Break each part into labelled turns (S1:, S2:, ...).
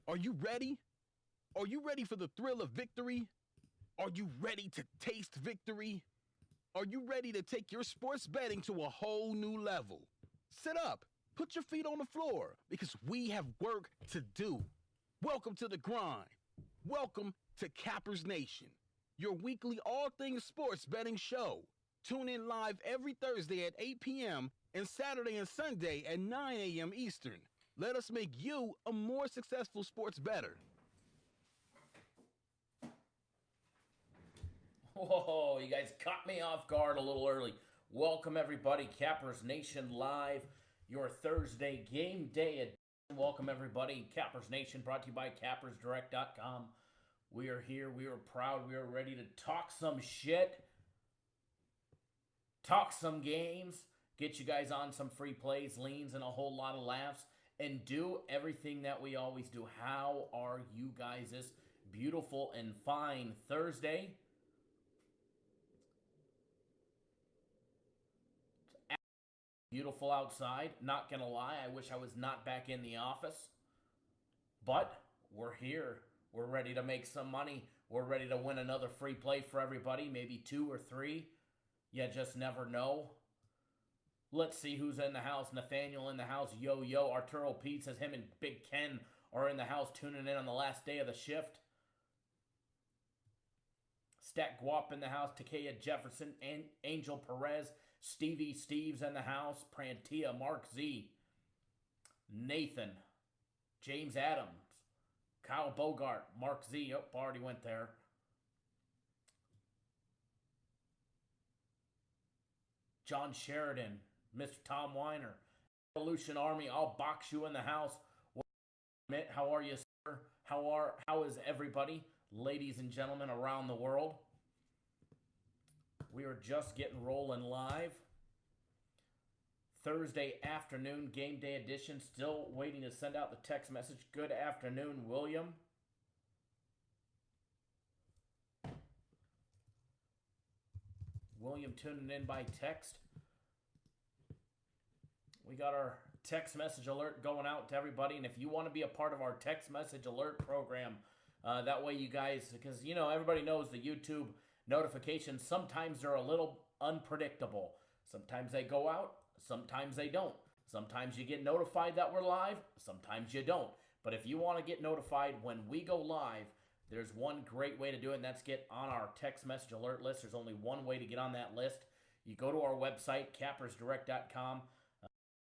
S1: Are you ready? Are you ready for the thrill of victory? Are you ready to taste victory? Are you ready to take your sports betting to a whole new level? Sit up, put your feet on the floor, because we have work to do. Welcome to the grind. Welcome to Cappers Nation, your weekly all things sports betting show. Tune in live every Thursday at 8 p.m. and Saturday and Sunday at 9 a.m. Eastern. Let us make you a more successful sports bettor.
S2: Whoa, you guys caught me off guard a little early. Welcome, everybody. Cappers Nation Live, your Thursday game day edition. Welcome, everybody. Cappers Nation brought to you by CappersDirect.com. We are here. We are proud. We are ready to talk some shit, talk some games, get you guys on some free plays, leans, and a whole lot of laughs, and do everything that we always do. How are you guys this beautiful and fine Thursday? Beautiful outside. Not gonna lie, I wish I was not back in the office. But we're here. We're ready to make some money. We're ready to win another free play for everybody. Maybe 2 or 3. You just never know. Let's see who's in the house. Nathaniel in the house. Yo. Arturo Pete says him and Big Ken are in the house tuning in on the last day of the shift. Stat Guap in the house. Takea Jefferson. Angel Perez. Stevie Steve's in the house. Prantia, Mark Z, Nathan, James Adams, Kyle Bogart, Mark Z. Oh, already went there. John Sheridan, Mr. Tom Weiner, Evolution Army. I'll box you in the house. How are you, sir? How is everybody, ladies and gentlemen around the world? We are just getting rolling live. Thursday afternoon, game day edition. Still waiting to send out the text message. Good afternoon, William. William tuning in by text. We got our text message alert going out to everybody. And if you want to be a part of our text message alert program, that way you guys, because, you know, everybody knows the YouTube notifications, sometimes they're a little unpredictable. Sometimes they go out, sometimes they don't. Sometimes you get notified that we're live, sometimes you don't. But if you want to get notified when we go live, there's one great way to do it, and that's get on our text message alert list. There's only one way to get on that list. You go to our website, CappersDirect.com.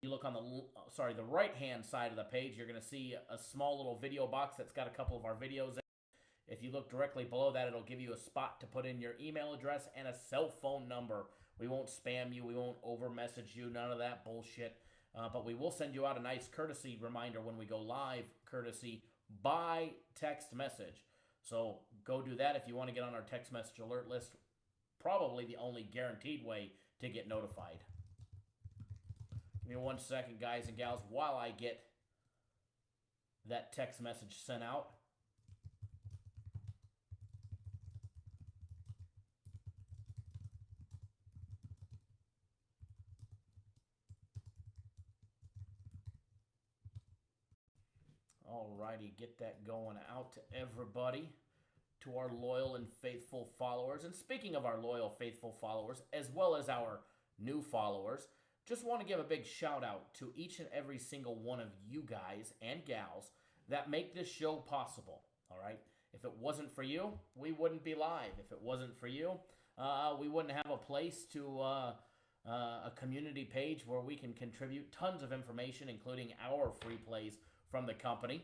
S2: You look on the right-hand side of the page, you're going to see a small little video box that's got a couple of our videos in. If you look directly below that, it'll give you a spot to put in your email address and a cell phone number. We won't spam you. We won't over-message you. None of that bullshit. But we will send you out a nice courtesy reminder when we go live, courtesy by text message. So go do that if you want to get on our text message alert list. Probably the only guaranteed way to get notified. Give me 1 second, guys and gals, while I get that text message sent out. Alrighty, get that going out to everybody, to our loyal and faithful followers. And speaking of our loyal, faithful followers, as well as our new followers, just want to give a big shout out to each and every single one of you guys and gals that make this show possible. Alright, if it wasn't for you, we wouldn't be live. If it wasn't for you, we wouldn't have a place to a community page where we can contribute tons of information, including our free plays from the company,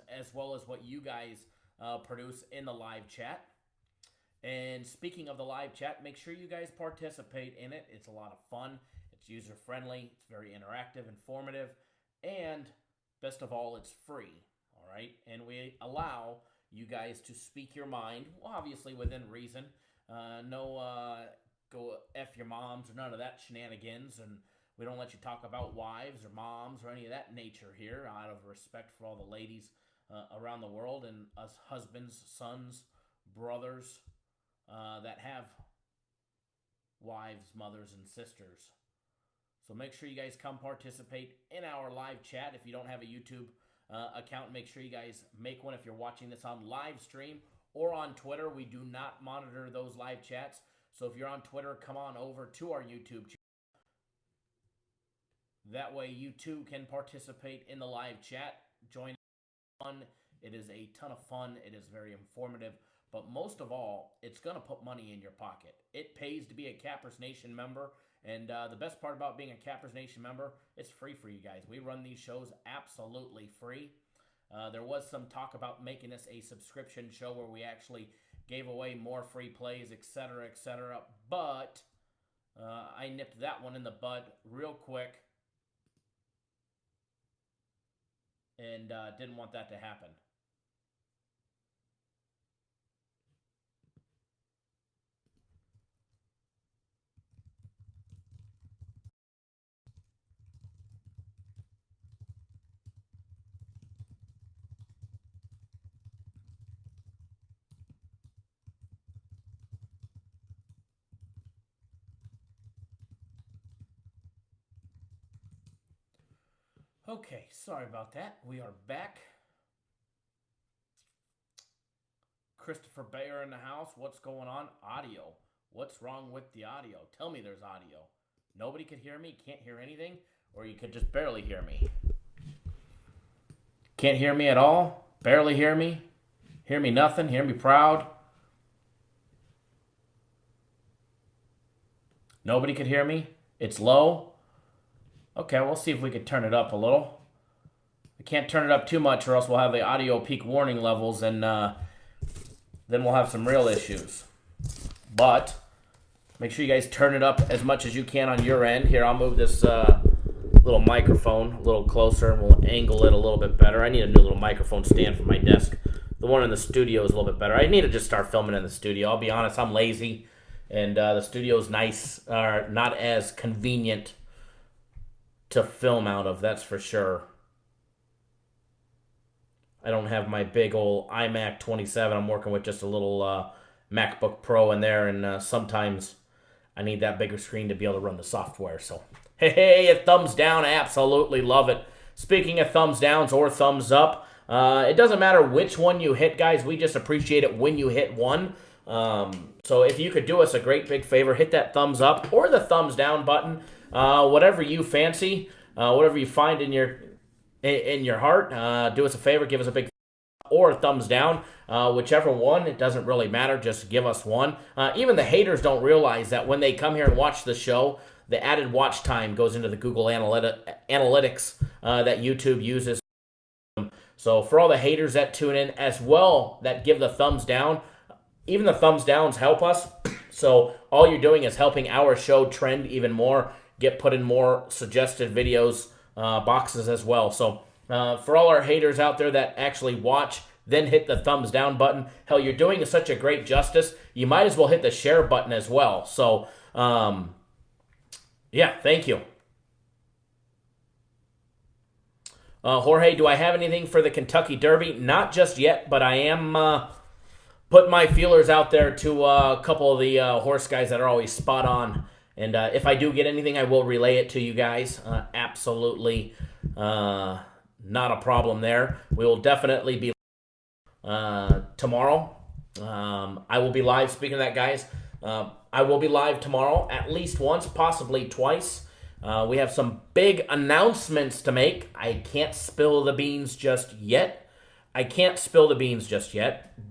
S2: as well as what you guys produce in the live chat. And speaking of the live chat, make sure you guys participate in it. It's a lot of fun. It's user-friendly. It's very interactive, informative, and best of all, it's free. All right? And we allow you guys to speak your mind, well, obviously within reason. No go F your moms or none of that shenanigans, and we don't let you talk about wives or moms or any of that nature here, out of respect for all the ladies around the world and us husbands, sons, brothers that have wives, mothers, and sisters. So make sure you guys come participate in our live chat. If you don't have a YouTube account. Make sure you guys make one if you're watching this on live stream or on Twitter. We do not monitor those live chats. So if you're on Twitter, come on over to our YouTube channel. That way you too can participate in the live chat. Join fun. It is a ton of fun. It is very informative. But most of all, it's going to put money in your pocket. It pays to be a Cappers Nation member. And the best part about being a Cappers Nation member, it's free for you guys. We run these shows absolutely free. There was some talk about making this a subscription show where we actually gave away more free plays, etc., etc. But I nipped that one in the bud real quick and didn't want that to happen. Okay, sorry about that. We are back. Christopher Bayer in the house. What's going on? Audio. What's wrong with the audio? Tell me there's audio. Nobody could hear me? Can't hear anything? Or you could just barely hear me? Can't hear me at all? Barely hear me? Hear me nothing? Hear me proud? Nobody could hear me? It's low? Okay, we'll see if we can turn it up a little. We can't turn it up too much or else we'll have the audio peak warning levels and then we'll have some real issues. But make sure you guys turn it up as much as you can on your end. Here, I'll move this little microphone a little closer and we'll angle it a little bit better. I need a new little microphone stand for my desk. The one in the studio is a little bit better. I need to just start filming in the studio. I'll be honest, I'm lazy and the studio's nice, not as convenient to film out of, that's for sure. I don't have my big old iMac 27. I'm working with just a little MacBook Pro in there, and sometimes I need that bigger screen to be able to run the software. So, hey, a thumbs down, I absolutely love it. Speaking of thumbs downs or thumbs up, it doesn't matter which one you hit, guys. We just appreciate it when you hit one. So if you could do us a great big favor, hit that thumbs up or the thumbs down button. Whatever you fancy, whatever you find in your heart, do us a favor, give us a big or a thumbs down, whichever one, it doesn't really matter, just give us one. Even the haters don't realize that when they come here and watch the show, the added watch time goes into the Google Analytics that YouTube uses. So for all the haters that tune in as well, that give the thumbs down, even the thumbs downs help us. So all you're doing is helping our show trend even more, get put in more suggested videos boxes as well. So for all our haters out there that actually watch, then hit the thumbs down button. Hell, you're doing such a great justice, you might as well hit the share button as well. So, yeah, thank you. Jorge, do I have anything for the Kentucky Derby? Not just yet, but I am putting my feelers out there to a couple of the horse guys that are always spot on. And if I do get anything, I will relay it to you guys. Absolutely not a problem there. We will definitely be tomorrow. I will be live. Speaking of that, guys, I will be live tomorrow at least once, possibly twice. We have some big announcements to make. I can't spill the beans just yet.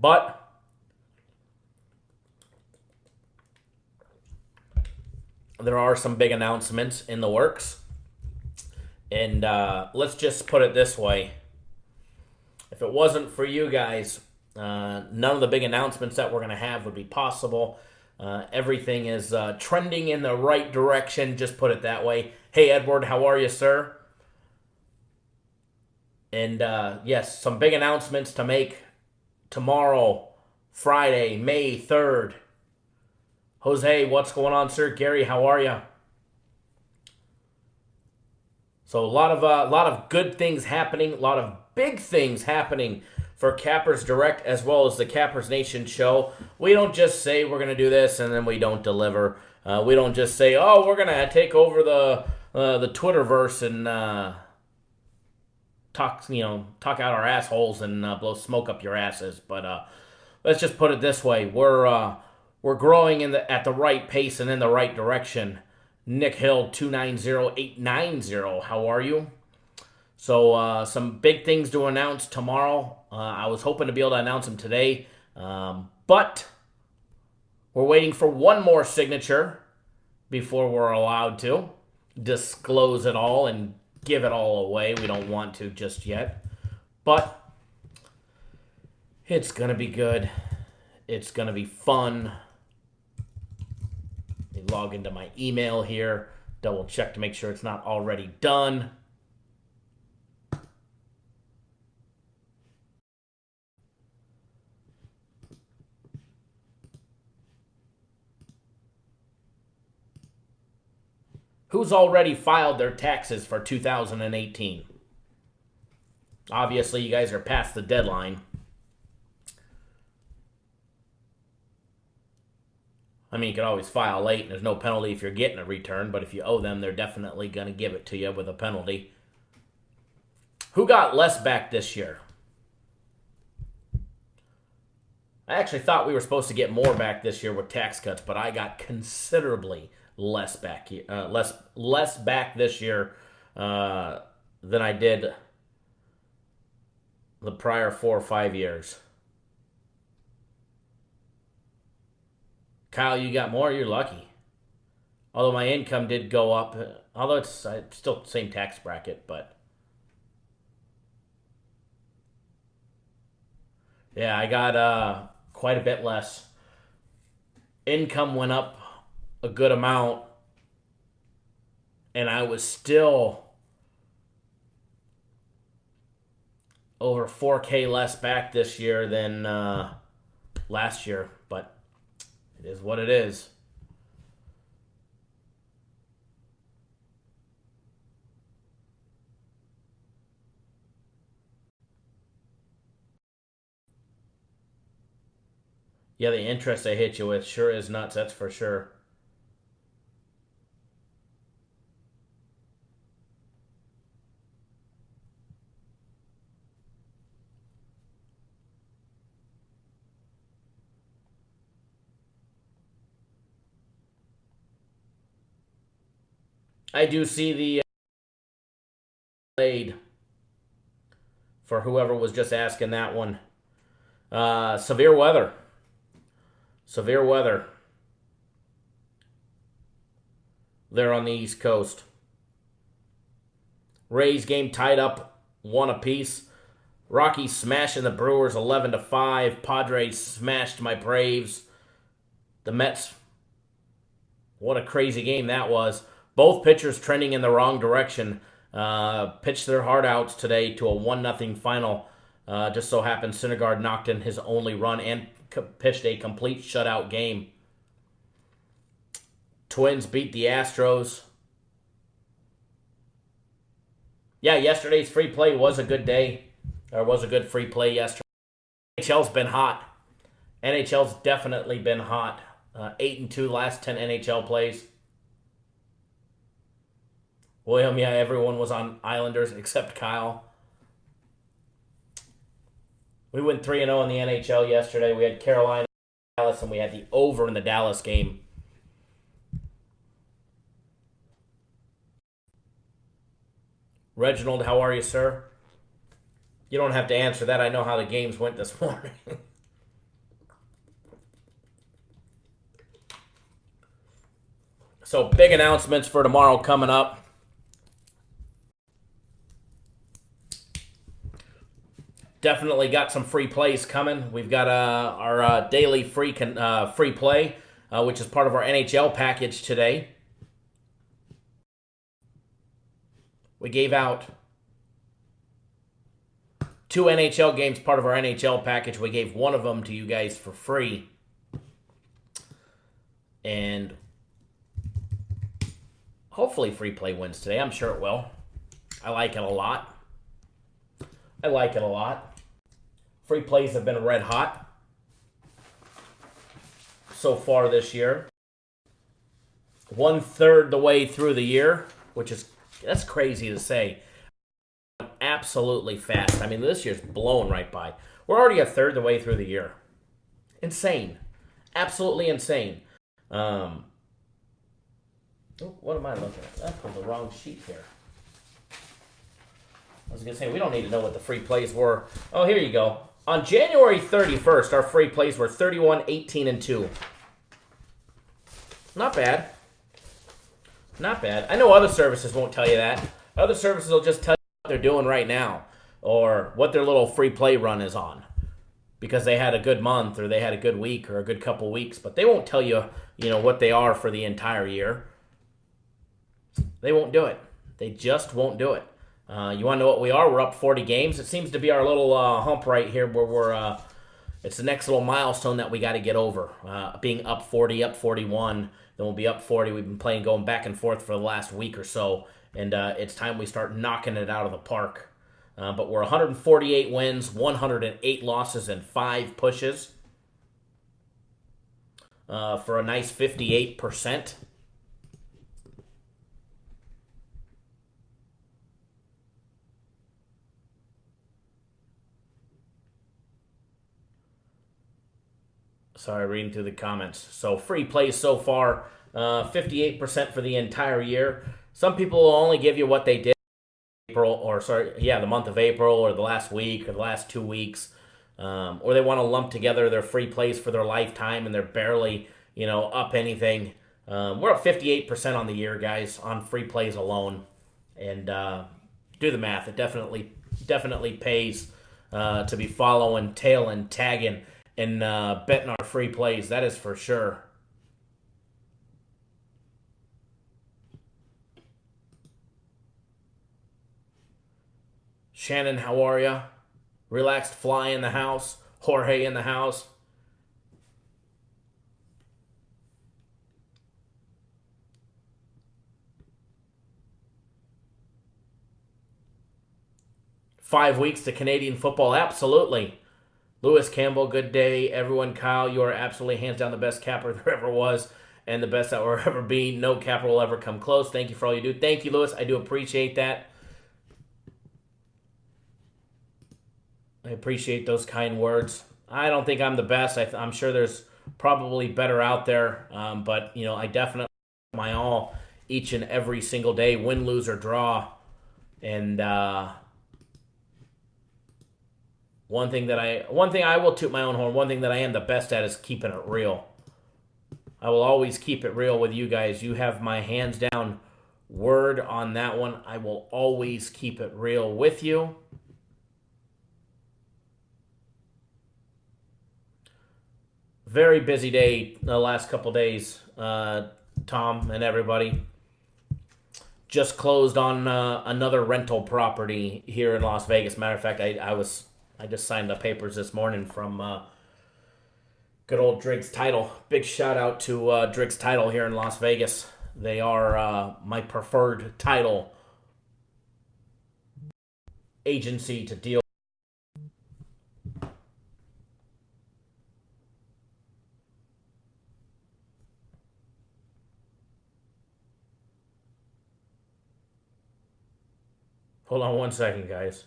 S2: But there are some big announcements in the works. And let's just put it this way. If it wasn't for you guys, none of the big announcements that we're going to have would be possible. Everything is trending in the right direction, just put it that way. Hey, Edward, how are you, sir? And yes, some big announcements to make tomorrow, Friday, May 3rd. Jose, what's going on, sir? Gary, how are you? So a lot of good things happening, a lot of big things happening for Cappers Direct as well as the Cappers Nation show. We don't just say we're going to do this and then we don't deliver. We don't just say, oh, we're going to take over the Twitterverse talk out our assholes and blow smoke up your asses. But let's just put it this way: we're growing at the right pace and in the right direction. Nick Hill 290890. How are you? So some big things to announce tomorrow. I was hoping to be able to announce them today, but we're waiting for one more signature before we're allowed to disclose it all and give it all away. We don't want to just yet, but it's going to be good. It's going to be fun. Let me log into my email here, double check to make sure it's not already done. Who's already filed their taxes for 2018? Obviously, you guys are past the deadline. I mean, you can always file late, and there's no penalty if you're getting a return, but if you owe them, they're definitely going to give it to you with a penalty. Who got less back this year? I actually thought we were supposed to get more back this year with tax cuts, but I got considerably less back this year than I did the prior 4 or 5 years. Kyle, you got more? You're lucky. Although my income did go up, although it's still the same tax bracket, but yeah, I got quite a bit less. Income went up a good amount, and I was still over 4K less back this year than last year, but it is what it is. Yeah, the interest they hit you with sure is nuts, that's for sure. I do see the laid for whoever was just asking that one. Severe weather. Severe weather there on the East Coast. Rays game tied up 1 apiece. Rockies smashing the Brewers 11-5. Padres smashed my Braves. The Mets, what a crazy game that was. Both pitchers trending in the wrong direction. Pitched their heart outs today to a 1-0 final. Just so happened Syndergaard knocked in his only run and pitched a complete shutout game. Twins beat the Astros. Yeah, yesterday's free play was a good day. There was a good free play yesterday. NHL's been hot. NHL's definitely been hot. 8-2 last 10 NHL plays. William, yeah, everyone was on Islanders except Kyle. We went 3-0 in the NHL yesterday. We had Carolina, Dallas, and we had the over in the Dallas game. Reginald, how are you, sir? You don't have to answer that. I know how the games went this morning. So, big announcements for tomorrow coming up. Definitely got some free plays coming. We've got our daily free play, which is part of our NHL package today. We gave out 2 NHL games, part of our NHL package. We gave one of them to you guys for free. And hopefully free play wins today. I'm sure it will. I like it a lot. I like it a lot. Free plays have been red hot so far this year. 1/3 the way through the year, which is, that's crazy to say. absolutely fast. I mean, this year's blown right by. We're already a third of the way through the year. Insane. Absolutely insane. What am I looking at? I pulled the wrong sheet here. I was going to say, we don't need to know what the free plays were. Oh, here you go. On January 31st, our free plays were 31, 18, and 2. Not bad. Not bad. I know other services won't tell you that. Other services will just tell you what they're doing right now or what their little free play run is on because they had a good month or they had a good week or a good couple weeks, but they won't tell you, what they are for the entire year. They won't do it. They just won't do it. You want to know what we are? We're up 40 games. It seems to be our little hump right here where we're it's the next little milestone that we got to get over. Being up 40, up 41, then we'll be up 40. We've been going back and forth for the last week or so, and it's time we start knocking it out of the park. But we're 148 wins, 108 losses, and 5 pushes for a nice 58%. Sorry, reading through the comments. So free plays so far, 58% for the entire year. Some people will only give you what they did the month of April or the last week or the last 2 weeks. Or they want to lump together their free plays for their lifetime and they're barely, up anything. We're up 58% on the year, guys, on free plays alone. And do the math. It definitely pays to be following, tailing, tagging, and betting our free plays. That is for sure. Shannon, how are ya? Relaxed Fly in the house. Jorge in the house. Five weeks to Canadian football. Absolutely. Lewis Campbell, good day. Everyone, Kyle, you are absolutely hands down the best capper there ever was and the best that will ever be. No capper will ever come close. Thank you for all you do. Thank you, Lewis. I do appreciate that. I appreciate those kind words. I don't think I'm the best. I'm sure there's probably better out there. But, I definitely do my all each and every single day, win, lose, or draw. And one thing I will toot my own horn. One thing that I am the best at is keeping it real. I will always keep it real with you guys. You have my hands down word on that one. I will always keep it real with you. Very busy day the last couple days, Tom and everybody. Just closed on another rental property here in Las Vegas. Matter of fact, I just signed the papers this morning from good old Driggs Title. Big shout out to Driggs Title here in Las Vegas. They are my preferred title agency to deal. Hold on one second, guys.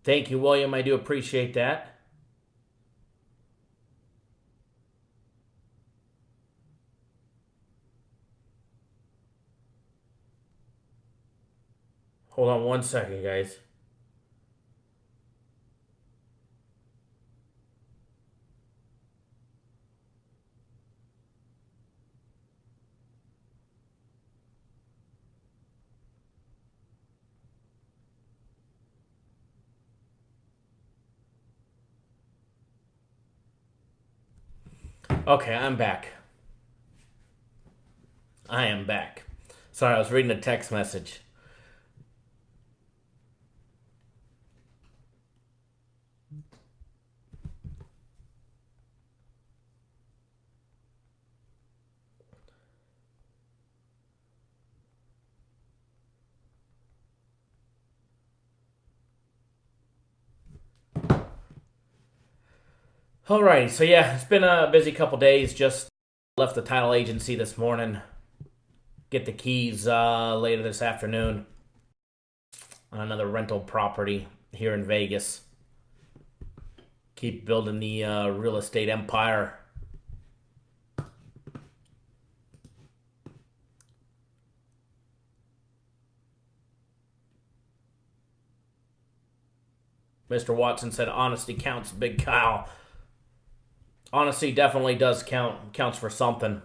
S2: Thank you, William. I do appreciate that. Hold on one second, guys. Okay, I'm back. I am back. Sorry, I was reading a text message. Alrighty, so yeah, it's been a busy couple days. Just left the title agency this morning. Get the keys later this afternoon on another rental property here in Vegas. Keep building the real estate empire. Mr. Watson said honesty counts, Big Kyle. Honesty definitely does count. Counts for something.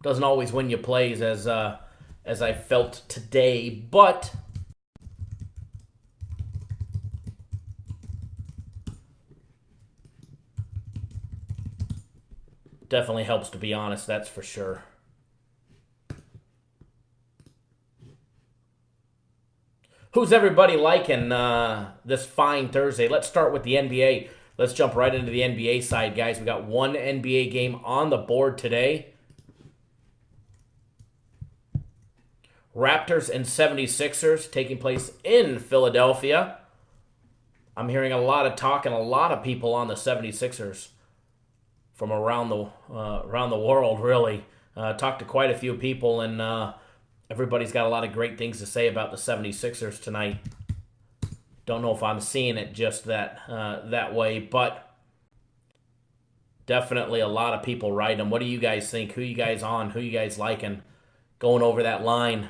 S2: Doesn't always win you plays as I felt today, but definitely helps to be honest, that's for sure. Who's everybody liking this fine Thursday? Let's start with the NBA. Let's jump right into the NBA side, guys. We got one NBA game on the board today. Raptors and 76ers taking place in Philadelphia. I'm hearing a lot of talk and a lot of people on the 76ers from around the world, really. Talked to quite a few people, and everybody's got a lot of great things to say about the 76ers tonight. Don't know if I'm seeing it just that way, but definitely a lot of people riding them. What do you guys think? Who you guys on? Who you guys liking? Going over that line.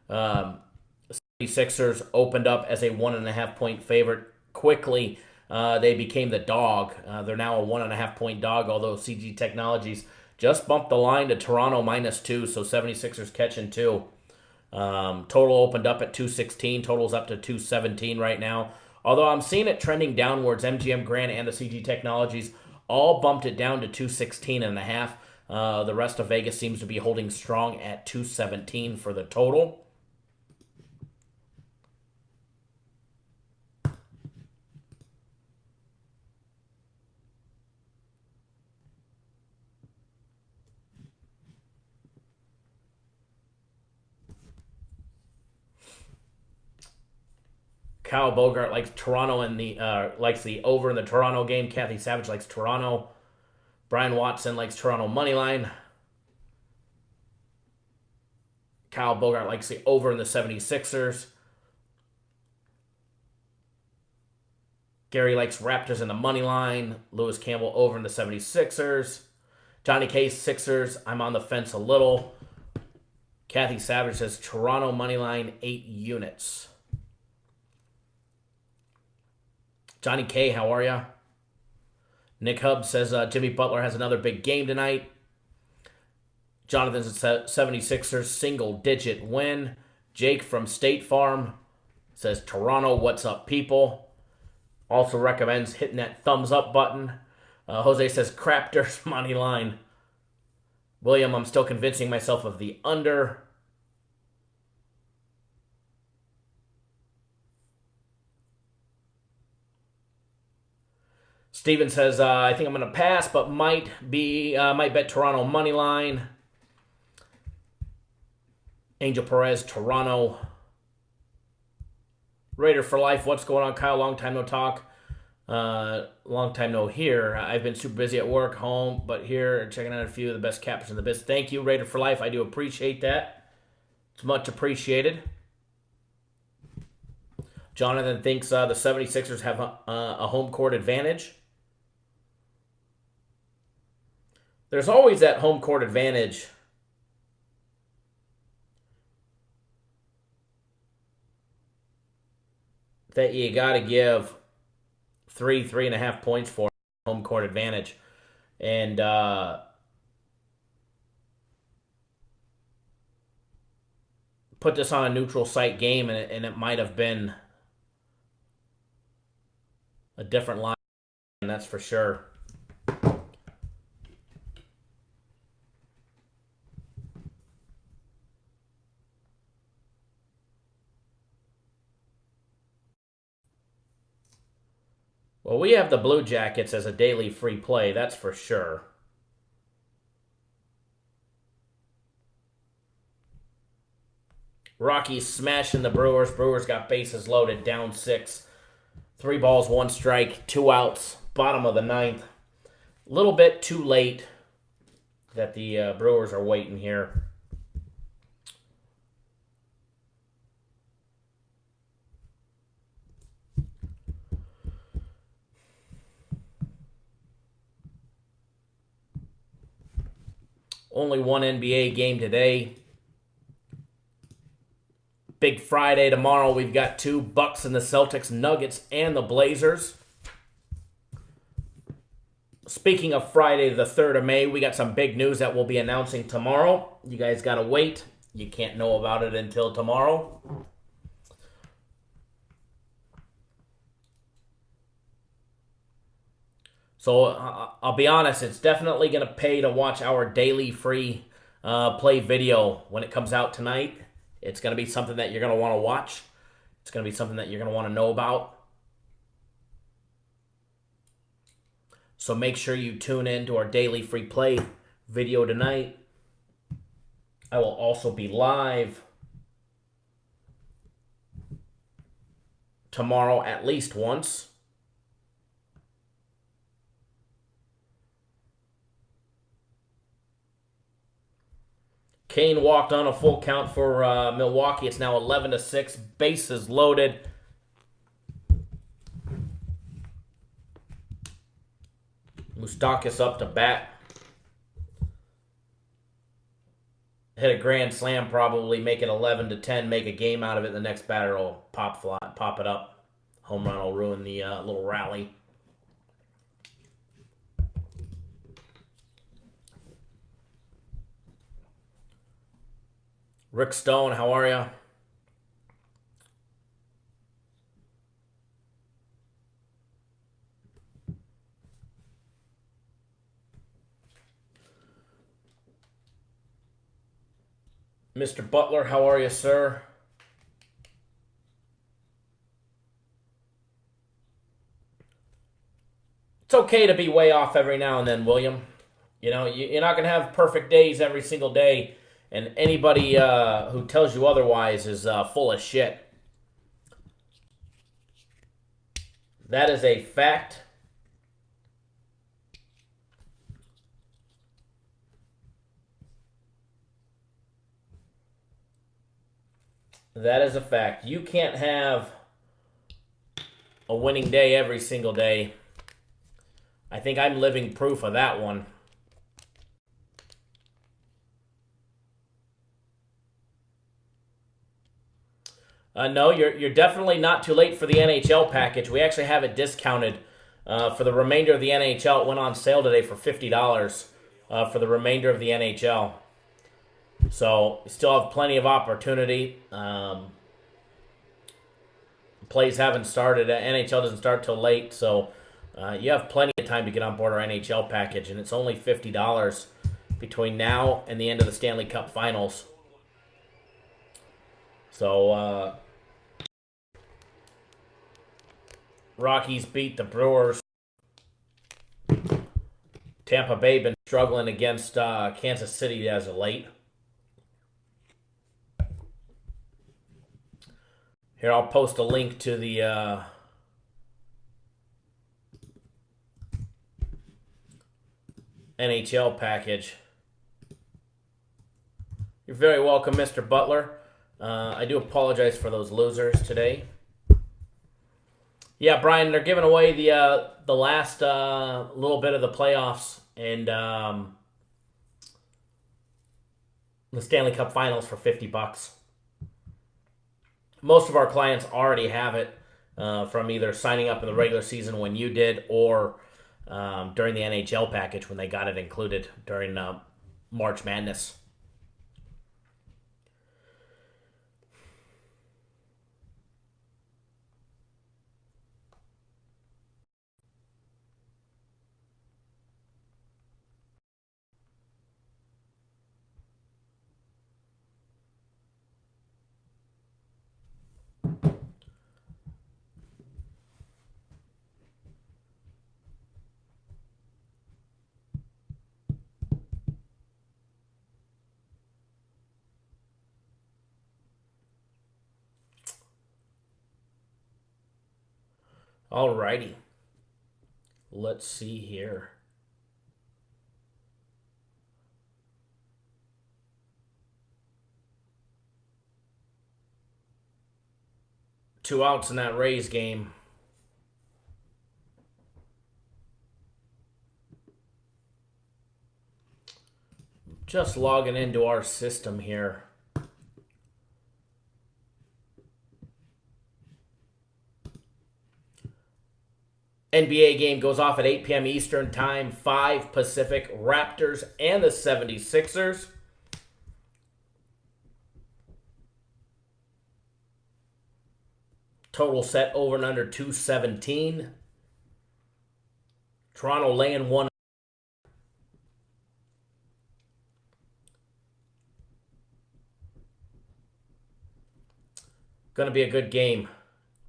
S2: 76ers opened up as a 1.5-point favorite. Quickly, they became the dog. They're now a 1.5-point dog, although CG Technologies just bumped the line to Toronto -2, so 76ers catching 2. Total opened up at 216. Total's up to 217 right now. Although I'm seeing it trending downwards. MGM Grand and the CG Technologies all bumped it down to 216.5. The rest of Vegas seems to be holding strong at 217 for the total. Kyle Bogart likes Toronto and likes the over in the Toronto game. Kathy Savage likes Toronto. Brian Watson likes Toronto moneyline. Kyle Bogart likes the over in the 76ers. Gary likes Raptors in the moneyline. Lewis Campbell over in the 76ers. Johnny K Sixers. I'm on the fence a little. Kathy Savage says Toronto moneyline 8 units. Johnny K, how are ya? Nick Hubb says Jimmy Butler has another big game tonight. Jonathan says 76ers single-digit win. Jake from State Farm says Toronto, what's up, people? Also recommends hitting that thumbs up button. Jose says Raptors money line. William, I'm still convincing myself of the under. Steven says, I think I'm going to pass, but might bet Toronto money line. Angel Perez, Toronto. Raider for life. What's going on, Kyle? Long time no talk. Long time no hear. I've been super busy at work, home, but here checking out a few of the best cappers in the business. Thank you, Raider for life. I do appreciate that. It's much appreciated. Jonathan thinks the 76ers have a home court advantage. There's always that home court advantage. That you got to give 3.5 points for home court advantage. And put this on a neutral site game, and it might have been a different line, and that's for sure. Well, we have the Blue Jackets as a daily free play, that's for sure. Rockies smashing the Brewers. Brewers got bases loaded, down 6. 3 balls, 1 strike, 2 outs, bottom of the 9th. A little bit too late that the Brewers are waiting here. Only one NBA game today. Big Friday tomorrow. We've got 2, Bucks and the Celtics, Nuggets and the Blazers. Speaking of Friday the 3rd of May, we got some big news that we'll be announcing tomorrow. You guys got to wait. You can't know about it until tomorrow. So I'll be honest, it's definitely going to pay to watch our daily free play video when it comes out tonight. It's going to be something that you're going to want to watch. It's going to be something that you're going to want to know about. So make sure you tune in to our daily free play video tonight. I will also be live tomorrow at least once. Kane walked on a full count for Milwaukee. It's now 11-6. Bases loaded. Moustakas up to bat. Hit a grand slam, probably make it 11-10. Make a game out of it. The next batter will pop it up. Home run will ruin the little rally. Rick Stone, how are you? Mr. Butler, how are you, sir? It's okay to be way off every now and then, William. You know, you're not going to have perfect days every single day. And anybody who tells you otherwise is full of shit. That is a fact. That is a fact. You can't have a winning day every single day. I think I'm living proof of that one. No, you're definitely not too late for the NHL package. We actually have it discounted for the remainder of the NHL. It went on sale today for $50 for the remainder of the NHL. So you still have plenty of opportunity. Plays haven't started. NHL doesn't start till late, so you have plenty of time to get on board our NHL package, and it's only $50 between now and the end of the Stanley Cup Finals. So Rockies beat the Brewers. Tampa Bay been struggling against Kansas City as of late. Here, I'll post a link to the NHL package. You're very welcome, Mr. Butler. I do apologize for those losers today. Yeah, Brian, they're giving away the last little bit of the playoffs and the Stanley Cup Finals for $50. Most of our clients already have it from either signing up in the regular season when you did or during the NHL package when they got it included during March Madness. Alrighty. Let's see here. 2 outs in that Rays game. Just logging into our system here. NBA game goes off at 8 p.m. Eastern Time, 5 Pacific. Raptors and the 76ers. Total set over and under 217. Toronto laying 1. Going to be a good game.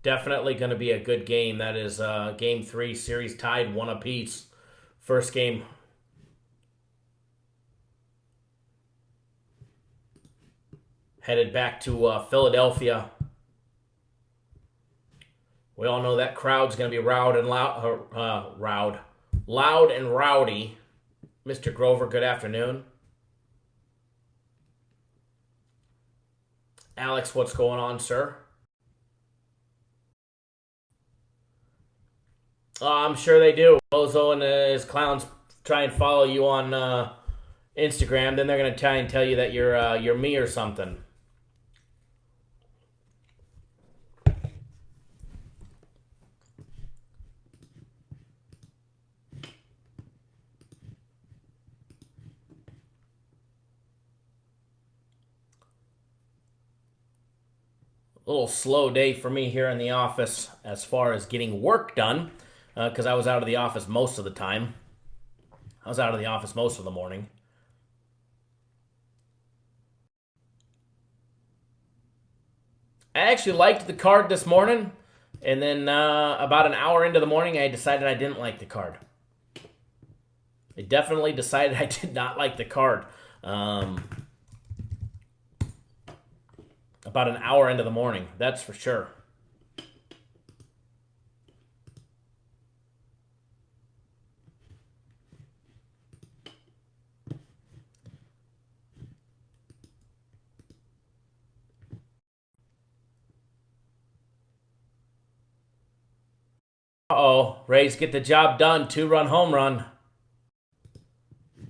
S2: Definitely going to be a good game. That is Game 3, series tied 1 apiece. First game. Headed back to Philadelphia. We all know that crowd's going to be loud and rowdy. Mr. Grover, good afternoon. Alex, what's going on, sir? I'm sure they do. Bozo and his clowns try and follow you on Instagram. Then they're going to try and tell you that you're me or something. A little slow day for me here in the office as far as getting work done, because I was out of the office most of the time. I was out of the office most of the morning. I actually liked the card this morning, and then about an hour into the morning, I decided I didn't like the card. I definitely decided I did not like the card. About an hour into the morning, that's for sure. Uh-oh, Rays get the job done. 2-run home run.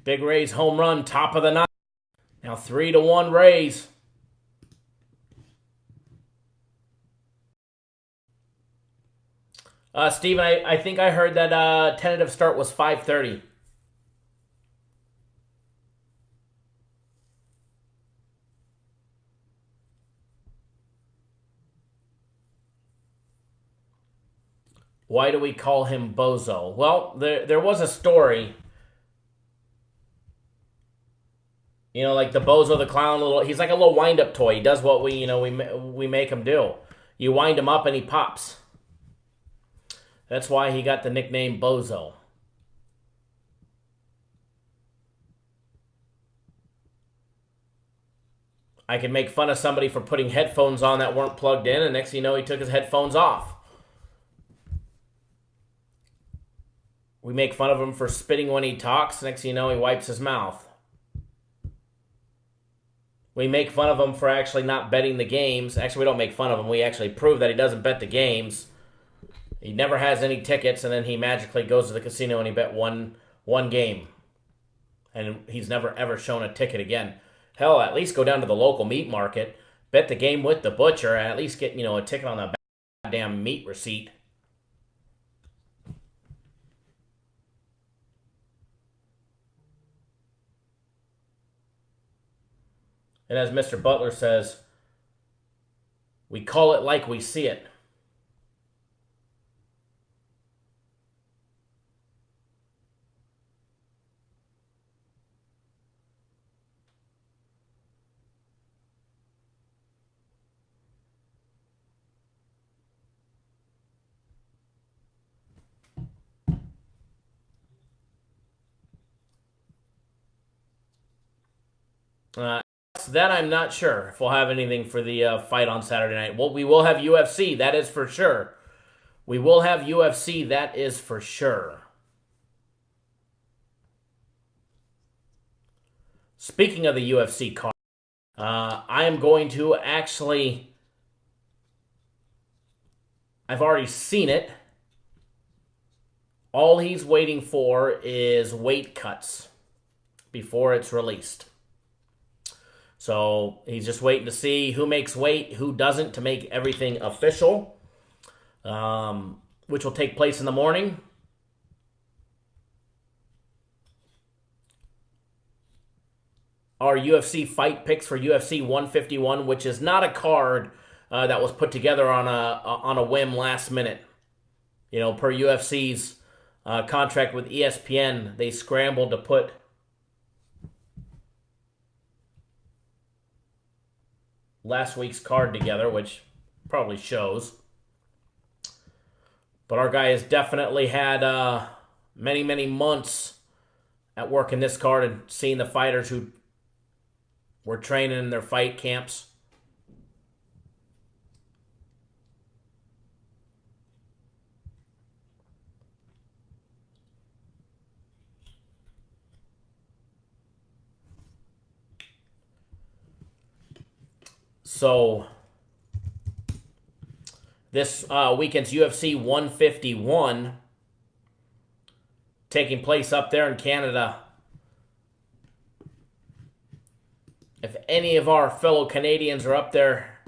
S2: Big Rays home run, top of the ninth. Now 3-1 Rays. Steven, I think I heard that tentative start was 5:30. Why do we call him Bozo? Well, there was a story. You know, like the Bozo the Clown, he's like a little wind-up toy. He does what we make him do. You wind him up and he pops. That's why he got the nickname Bozo. I can make fun of somebody for putting headphones on that weren't plugged in, and next thing you know, he took his headphones off. We make fun of him for spitting when he talks. Next thing you know, he wipes his mouth. We make fun of him for actually not betting the games. Actually, we don't make fun of him. We actually prove that he doesn't bet the games. He never has any tickets, and then he magically goes to the casino and he bet one game. And he's never, ever shown a ticket again. Hell, at least go down to the local meat market, bet the game with the butcher, and at least get, a ticket on the goddamn meat receipt. And as Mr. Butler says, we call it like we see it. That I'm not sure if we'll have anything for the fight on Saturday night. Well, we will have UFC, that is for sure. We will have UFC, that is for sure. Speaking of the UFC card, I am going to actually I've already seen it. All he's waiting for is weight cuts before it's released. So he's just waiting to see who makes weight, who doesn't, to make everything official, which will take place in the morning. Our UFC fight picks for UFC 151, which is not a card that was put together on a whim last minute. You know, per UFC's contract with ESPN, they scrambled to put last week's card together, which probably shows. But our guy has definitely had many, many months at working this card and seeing the fighters who were training in their fight camps. So this weekend's UFC 151 taking place up there in Canada. If any of our fellow Canadians are up there,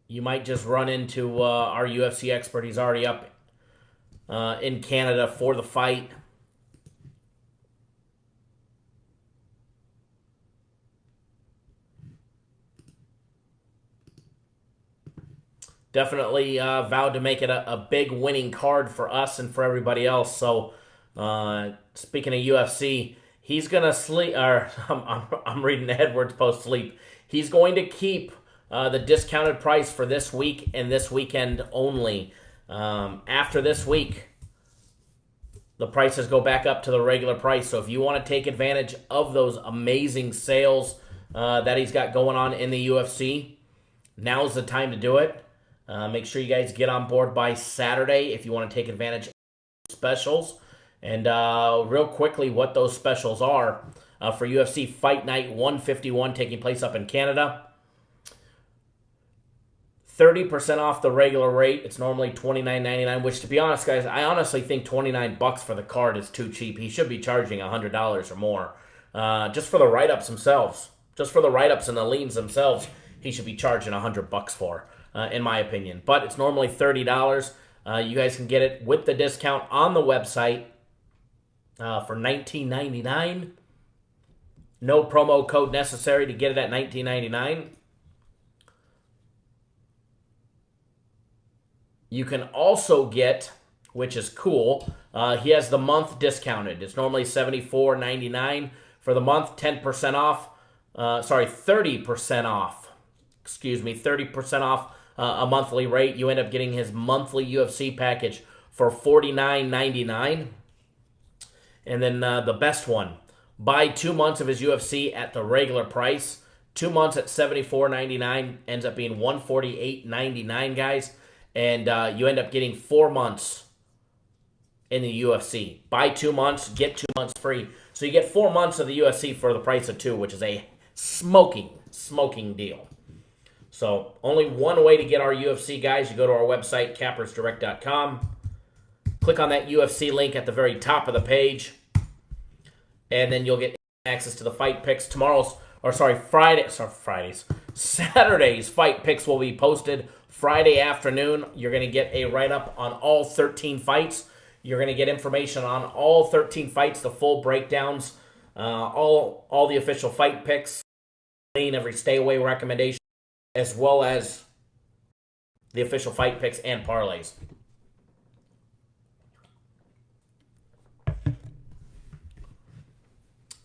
S2: you might just run into our UFC expert. He's already up in Canada for the fight. Definitely vowed to make it a big winning card for us and for everybody else. So, speaking of UFC, he's going to sleep, or I'm reading Edwards post-sleep. He's going to keep the discounted price for this week and this weekend only. After this week, the prices go back up to the regular price. So if you want to take advantage of those amazing sales that he's got going on in the UFC, now's the time to do it. Make sure you guys get on board by Saturday if you want to take advantage of specials. And real quickly, what those specials are for UFC Fight Night 151 taking place up in Canada. 30% off the regular rate. It's normally $29.99, which, to be honest, guys, I honestly think $29 for the card is too cheap. He should be charging $100 or more. Just for the write-ups themselves. Just for the write-ups and the leans themselves, he should be charging $100 for, in my opinion. But it's normally $30. You guys can get it with the discount on the website for $19.99. No promo code necessary to get it at $19.99. You can also get, which is cool, he has the month discounted. It's normally $74.99 for the month, 10% off. 30% off. 30% off a monthly rate. You end up getting his monthly UFC package for $49.99. And then the best one, buy 2 months of his UFC at the regular price. 2 months at $74.99 ends up being $148.99, guys. And you end up getting 4 months in the UFC. Buy 2 months, get 2 months free. So you get 4 months of the UFC for the price of 2, which is a smoking deal. So only one way to get our UFC, guys. You go to our website, cappersdirect.com. Click on that UFC link at the very top of the page. And then you'll get access to the fight picks. Saturday's fight picks will be posted Friday afternoon. You're going to get a write-up on all 13 fights. You're going to get information on all 13 fights, the full breakdowns, all the official fight picks, every stay-away recommendation, as well as the official fight picks and parlays.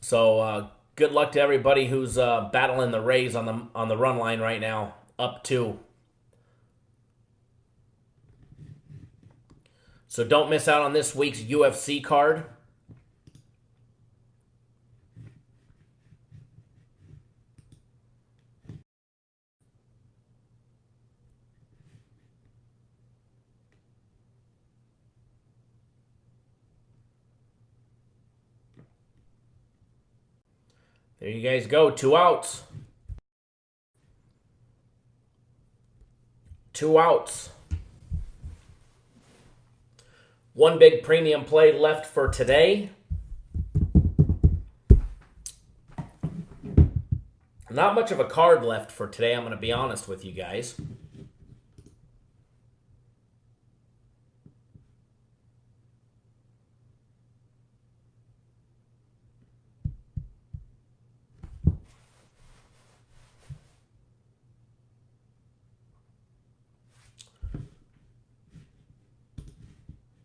S2: So good luck to everybody who's battling the Rays on the run line right now, up 2. So don't miss out on this week's UFC card. There you guys go. 2 outs. 2 outs. One big premium play left for today. Not much of a card left for today, I'm going to be honest with you guys.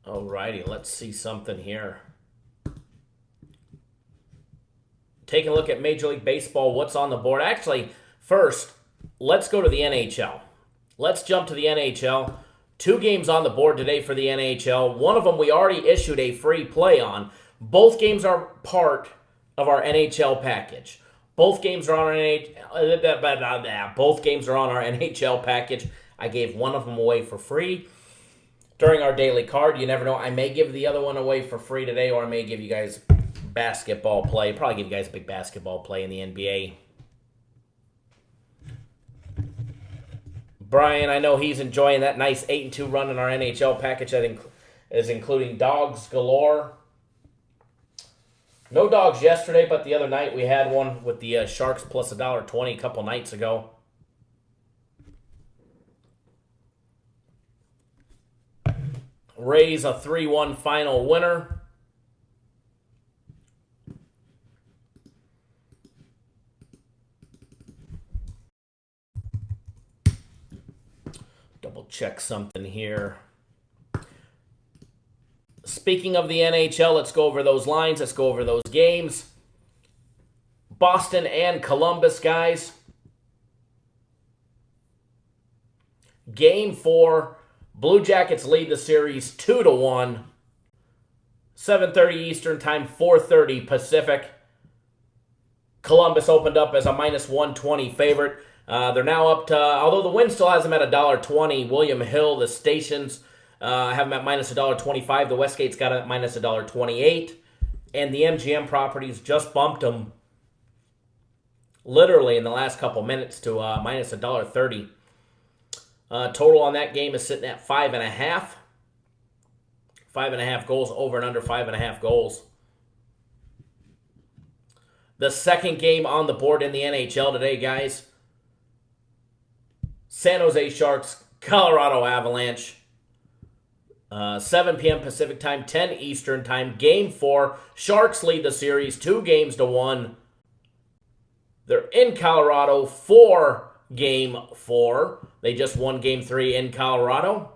S2: Alrighty, let's see something here. Taking a look at Major League Baseball, what's on the board. Actually, first, let's go to the NHL. Let's jump to the NHL. 2 games on the board today for the NHL. One of them we already issued a free play on. Both games are part of our NHL package. Both games are on our NHL package. I gave one of them away for free during our daily card. You never know. I may give the other one away for free today, or I may give you guys basketball play. Probably give you guys a big basketball play in the NBA. Brian, I know he's enjoying that nice 8-2 run in our NHL package. I think is including dogs galore. No dogs yesterday, but the other night we had one with the Sharks plus $1.20 a couple nights ago. Rays a 3-1 final winner. Double check something here. Speaking of the NHL, let's go over those lines. Let's go over those games. Boston and Columbus, guys. Game 4. Blue Jackets lead the series 2-1. 7:30 Eastern time, 4:30 Pacific. Columbus opened up as a -120 favorite. They're now up to, although the win still has them at $1.20. William Hill, the stations have them at -$1.25. The Westgate's got it at -$1.28. And the MGM properties just bumped them literally in the last couple minutes to -$1.30. Total on that game is sitting at 5.5. 5.5 goals, over and under 5.5 goals. The second game on the board in the NHL today, guys. San Jose Sharks, Colorado Avalanche. 7 p.m. Pacific time, 10 Eastern time. Game 4. Sharks lead the series 2-1. They're in Colorado for Game 4. They just won Game 3 in Colorado.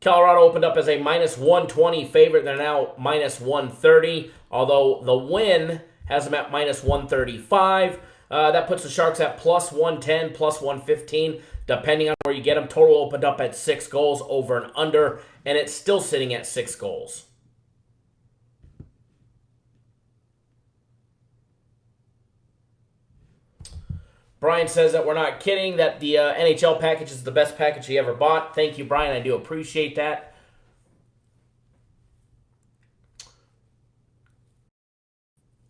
S2: Colorado opened up as a -120 favorite. They're now -130, although the win has them at -135. That puts the Sharks at +110, +115, depending on where you get them. Total opened up at 6 goals, over and under, and it's still sitting at 6 goals. Brian says that we're not kidding, that the NHL package is the best package he ever bought. Thank you, Brian. I do appreciate that.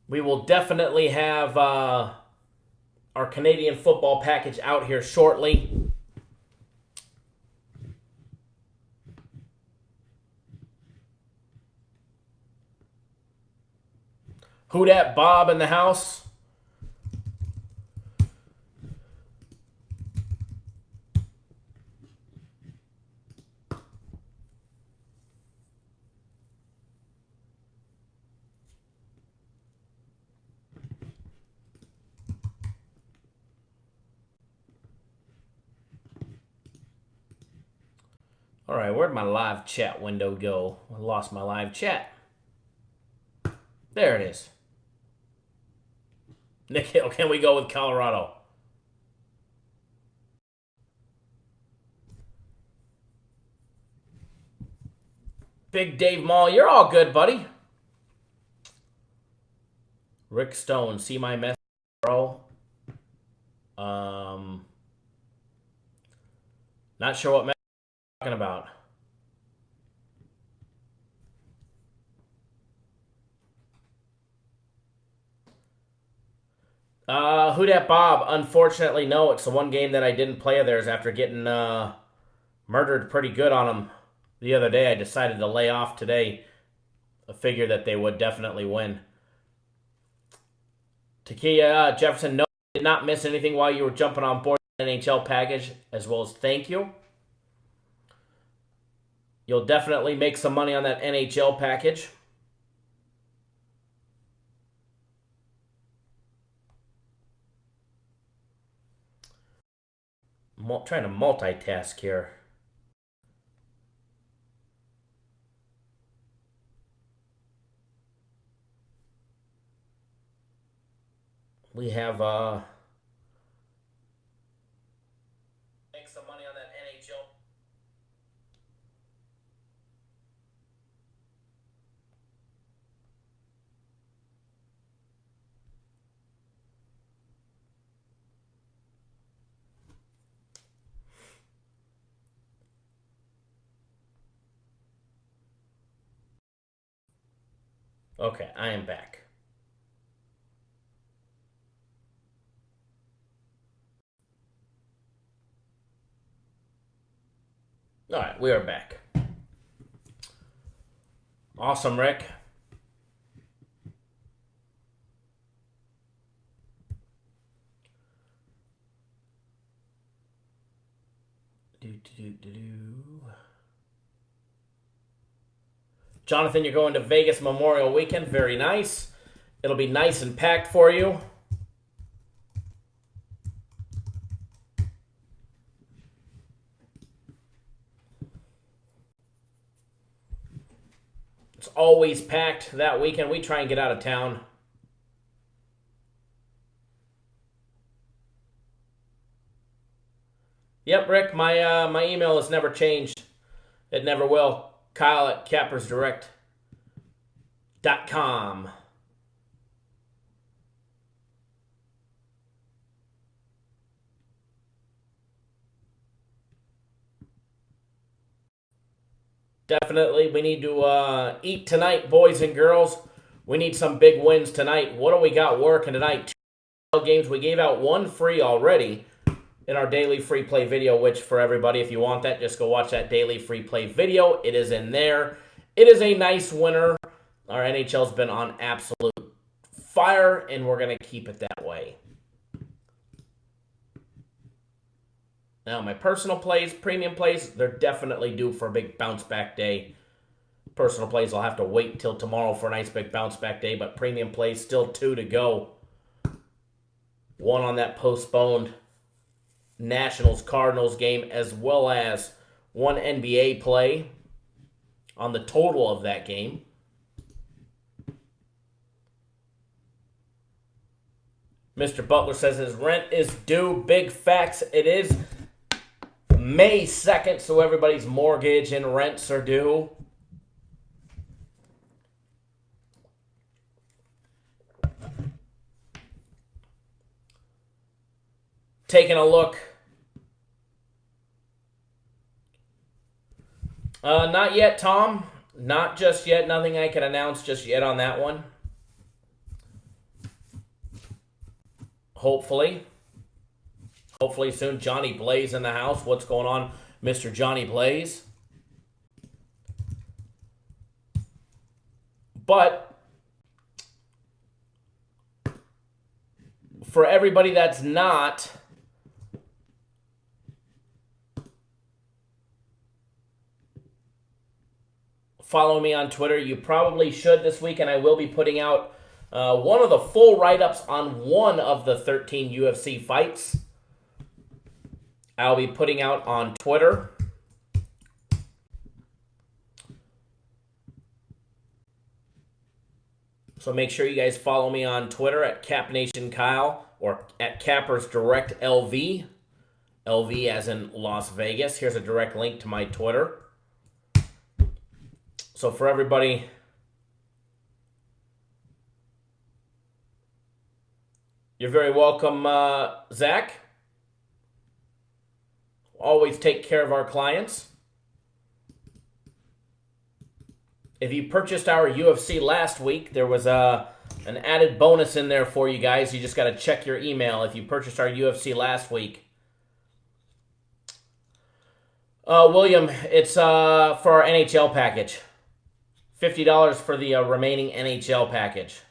S2: We will definitely have our Canadian football package out here shortly. Who dat Bob in the house? All right, where'd my live chat window go? I lost my live chat. There it is. Nikhil, can we go with Colorado? Big Dave Mall, you're all good, buddy. Rick Stone, see my message, bro? Not sure what message you're talking about. Who dat Bob? Unfortunately, no. It's the one game that I didn't play of theirs after getting murdered pretty good on them the other day. I decided to lay off today. I figured that they would definitely win. Takia Jefferson, no, did not miss anything while you were jumping on board the NHL package, as well as thank you. You'll definitely make some money on that NHL package. Trying to multitask here. We have make some money on that NHL. Okay, I am back. All right, we are back. Awesome, Rick. Jonathan, you're going to Vegas Memorial Weekend. Very nice. It'll be nice and packed for you. It's always packed that weekend. We try and get out of town. Yep, Rick, my email has never changed. It never will. Kyle at cappersdirect.com. Definitely, we need to eat tonight, boys and girls. We need some big wins tonight. What do we got working tonight? 2 games. We gave out 1 free already in our daily free play video, which for everybody, if you want that, just go watch that daily free play video. It is in there. It is a nice winner. Our NHL's been on absolute fire, and we're going to keep it that way. Now, my personal plays, premium plays, they're definitely due for a big bounce back day. Personal plays, I'll have to wait till tomorrow for a nice big bounce back day, but premium plays, still 2 to go. 1 on that postponed Nationals-Cardinals game, as well as 1 NBA play on the total of that game. Mr. Butler says his rent is due. Big facts. It is May 2nd, so everybody's mortgage and rents are due. Taking a look. Not yet, Tom. Not just yet. Nothing I can announce just yet on that one. Hopefully. Hopefully soon. Johnny Blaze in the house. What's going on, Mr. Johnny Blaze? But for everybody that's not follow me on Twitter, you probably should this week, and I will be putting out one of the full write-ups on 1 of the 13 UFC fights. I'll be putting out on Twitter. So make sure you guys follow me on Twitter at CapNationKyle or at CappersDirectLV. LV as in Las Vegas. Here's a direct link to my Twitter. So for everybody, you're very welcome, Zach. Always take care of our clients. If you purchased our UFC last week, there was an An added bonus in there for you guys. You just got to check your email if you purchased our UFC last week. William, it's for our NHL package. $50 for the remaining NHL package.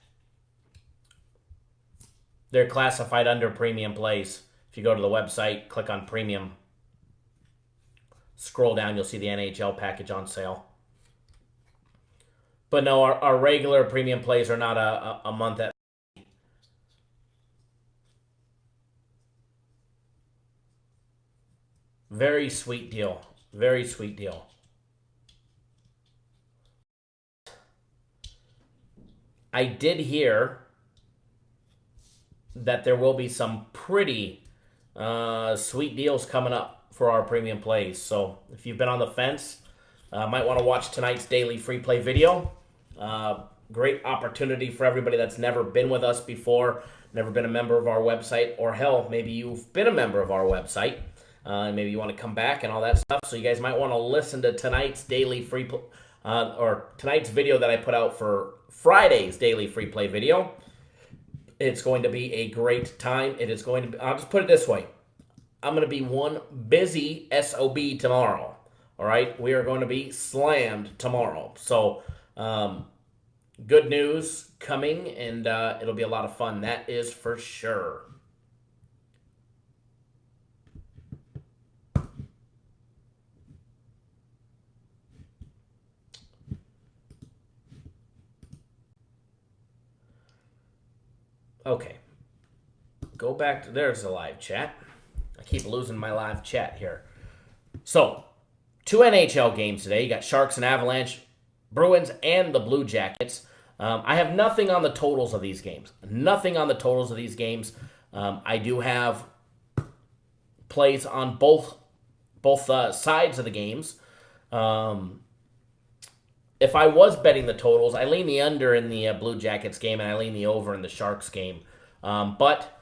S2: They're classified under premium plays. If you go to the website, click on premium. Scroll down, you'll see the NHL package on sale. But no, our regular premium plays are not a month at. Very sweet deal. Very sweet deal. I did hear that there will be some pretty sweet deals coming up for our premium plays. So if you've been on the fence, might want to watch tonight's daily free play video. Great opportunity for everybody that's never been with us before, never been a member of our website, or hell, maybe you've been a member of our website. Maybe you want to come back and all that stuff. So you guys might want to listen to tonight's daily free play, or tonight's video that I put out for Friday's daily free play video. It's going to be a great time. It is going to be, I'll just put it this way. I'm going to be one busy SOB tomorrow. All right? We are going to be slammed tomorrow. So, good news coming, and it'll be a lot of fun. That is for sure. Okay. Go back to, there's the live chat. I keep losing my live chat here. So, 2 NHL games today. You got Sharks and Avalanche, Bruins, and the Blue Jackets. I have nothing on the totals of these games. Nothing on the totals of these games. I do have plays on both sides of the games. If I was betting the totals, I lean the under in the Blue Jackets game, and I lean the over in the Sharks game. But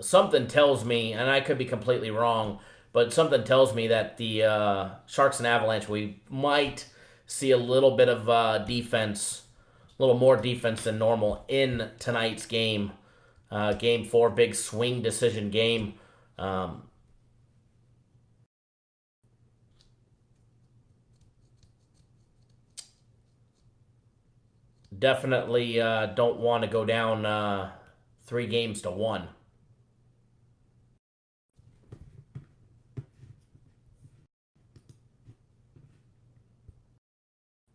S2: something tells me, and I could be completely wrong, but something tells me that the Sharks and Avalanche, we might see a little bit of defense, a little more defense than normal in tonight's game. Game 4, big swing decision game. Definitely don't want to go down 3-1.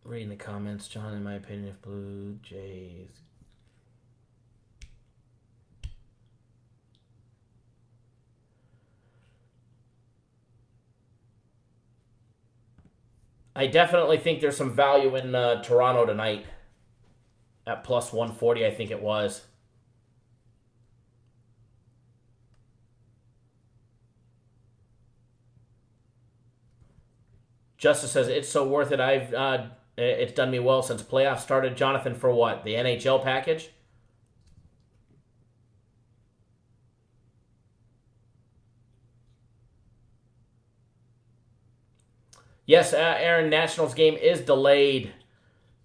S2: Reading the comments, John, in my opinion, if Blue Jays... I definitely think there's some value in Toronto tonight. At plus 140, I think it was. Justice says, it's so worth it. It's done me well since playoffs started. Jonathan, for what? The NHL package? Yes, Aaron, Nationals game is delayed.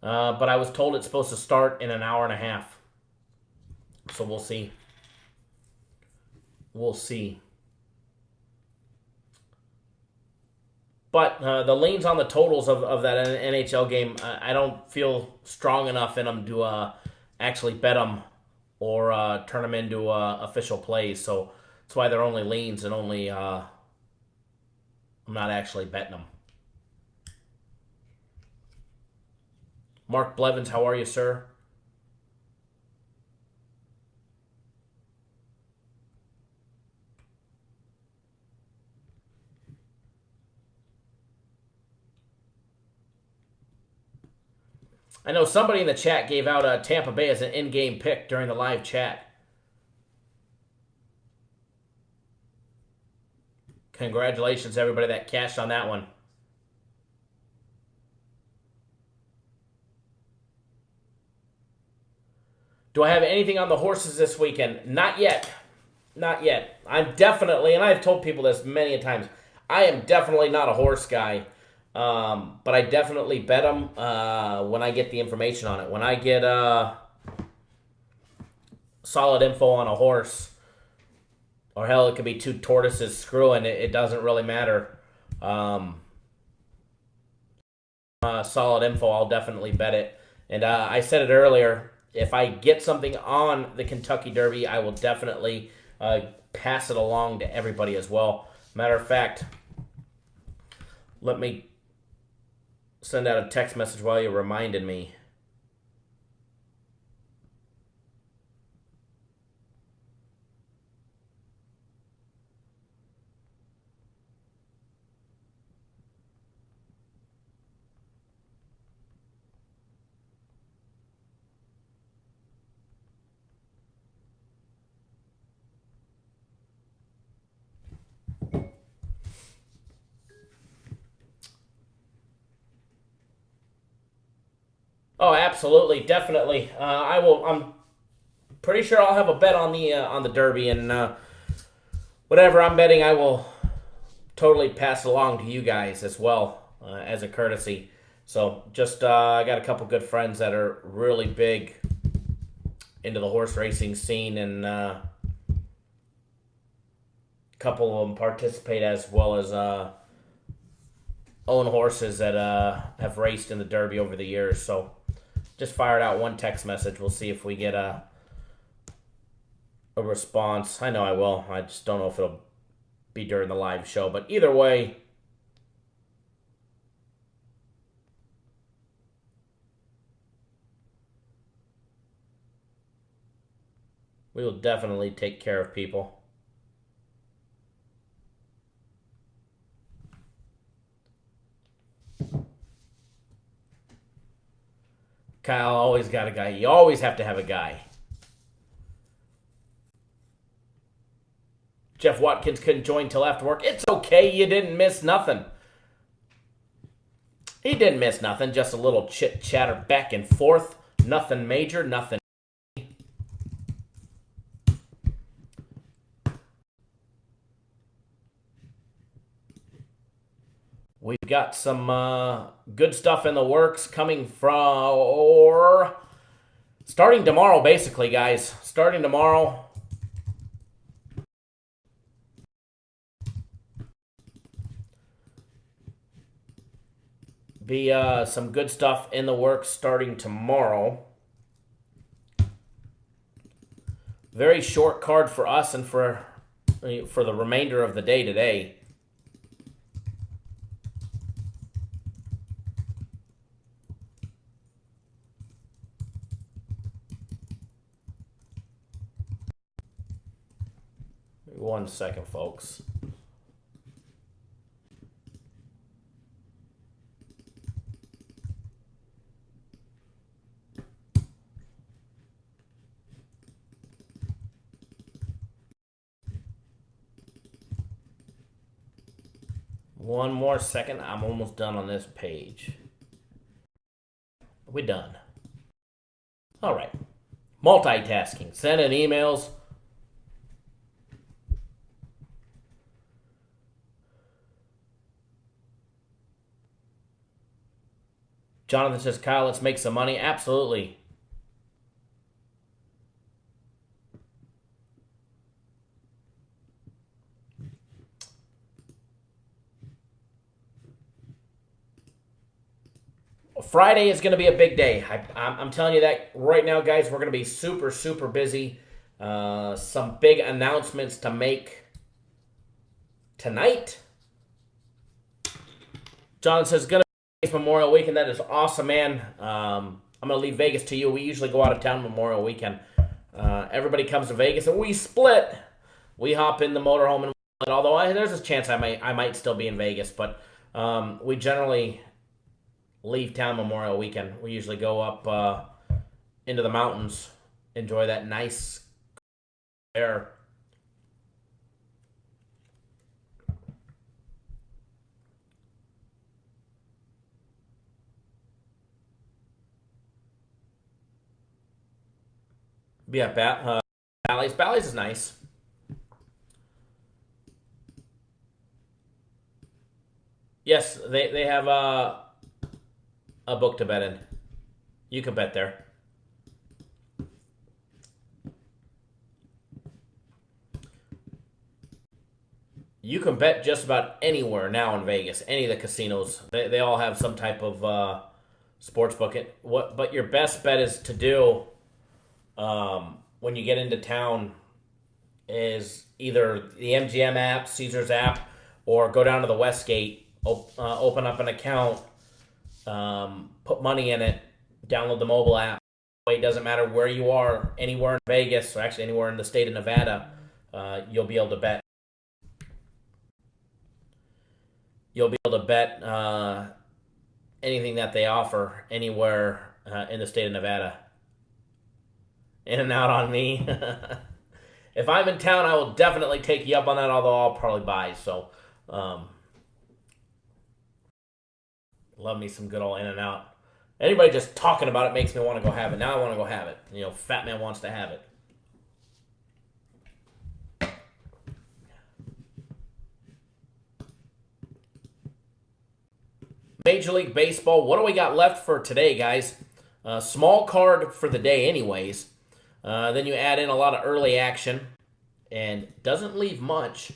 S2: But I was told it's supposed to start in an hour and a half. So we'll see. We'll see. But the leans on the totals of that NHL game, I don't feel strong enough in them to actually bet them or turn them into official plays. So that's why they're only leans and only I'm not actually betting them. Mark Blevins, how are you, sir? I know somebody in the chat gave out Tampa Bay as an in-game pick during the live chat. Congratulations, everybody that cashed on that one. Do I have anything on the horses this weekend? Not yet. Not yet. I'm definitely, and I've told people this many a times, I am definitely not a horse guy. But I definitely bet them when I get the information on it. When I get solid info on a horse, or hell, it could be two tortoises screwing. It doesn't really matter. Solid info, I'll definitely bet it. And I said it earlier, if I get something on the Kentucky Derby, I will definitely pass it along to everybody as well. Matter of fact, let me send out a text message while you reminded me. Oh, absolutely, definitely. I will. I'm pretty sure I'll have a bet on the Derby, and whatever I'm betting, I will totally pass along to you guys as well as a courtesy. So just I got a couple good friends that are really big into the horse racing scene, and a couple of them participate as well as own horses that have raced in the Derby over the years. So just fired out one text message. We'll see if we get a response. I know I will. I just don't know if it'll be during the live show. But either way, we will definitely take care of people. Kyle always got a guy. You always have to have a guy. Jeff Watkins couldn't join till after work. It's okay. You didn't miss nothing. He didn't miss nothing. Just a little chit chatter back and forth. Nothing major. Nothing. We've got some good stuff in the works coming from or starting tomorrow, basically, guys. Starting tomorrow. Be some good stuff in the works starting tomorrow. Very short card for us and for the remainder of the day today. One second, folks. One more second. I'm almost done on this page. We're done. All right. Multitasking. Sending emails. Jonathan says, Kyle, let's make some money. Absolutely. Friday is going to be a big day. I'm telling you that right now, guys. We're going to be super, super busy. Some big announcements to make tonight. John says, going to be Memorial Weekend. That is awesome, man. I'm going to leave Vegas to you. We usually go out of town Memorial Weekend. Everybody comes to Vegas, and we split. We hop in the motorhome, and although there's a chance I might still be in Vegas, but we generally leave town Memorial Weekend. We usually go up into the mountains, enjoy that nice air. Yeah, Bally's. Bally's is nice. Yes, they have a book to bet in. You can bet there. You can bet just about anywhere now in Vegas. Any of the casinos, they all have some type of sports book. But your best bet is to do when you get into town is either the MGM app, Caesars app, or go down to the Westgate, open up an account, put money in it, download the mobile app. It doesn't matter where you are, anywhere in Vegas, or actually anywhere in the state of Nevada, you'll be able to bet. You'll be able to bet anything that they offer anywhere in the state of Nevada. In and out on me. If I'm in town, I will definitely take you up on that, although I'll probably buy. So, love me some good old in and out. Anybody just talking about it makes me want to go have it. Now I want to go have it. You know, Fat Man wants to have it. Major League Baseball, what do we got left for today, guys? Small card for the day anyways. Then you add in a lot of early action, and doesn't leave much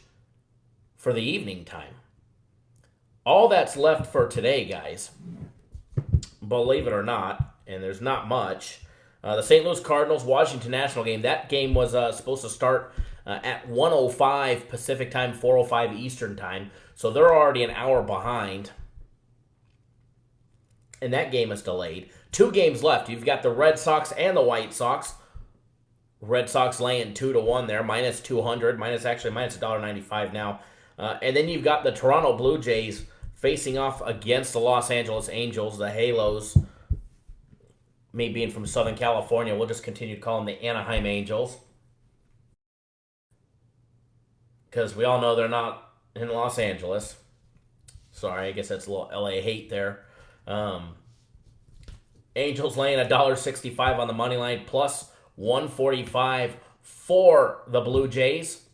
S2: for the evening time. All that's left for today, guys, believe it or not, and there's not much. The St. Louis Cardinals, Washington National game, that game was supposed to start at 1:05 Pacific time, 4:05 Eastern time, so they're already an hour behind. And that game is delayed. 2 games left. You've got the Red Sox and the White Sox. Red Sox laying 2-1 there, minus 200, minus $1.95 now. And then you've got the Toronto Blue Jays facing off against the Los Angeles Angels, the Halos. Me being from Southern California, we'll just continue to call them the Anaheim Angels. Because we all know they're not in Los Angeles. Sorry, I guess that's a little LA hate there. Angels laying $1.65 on the money line, plus 145 for the Blue Jays.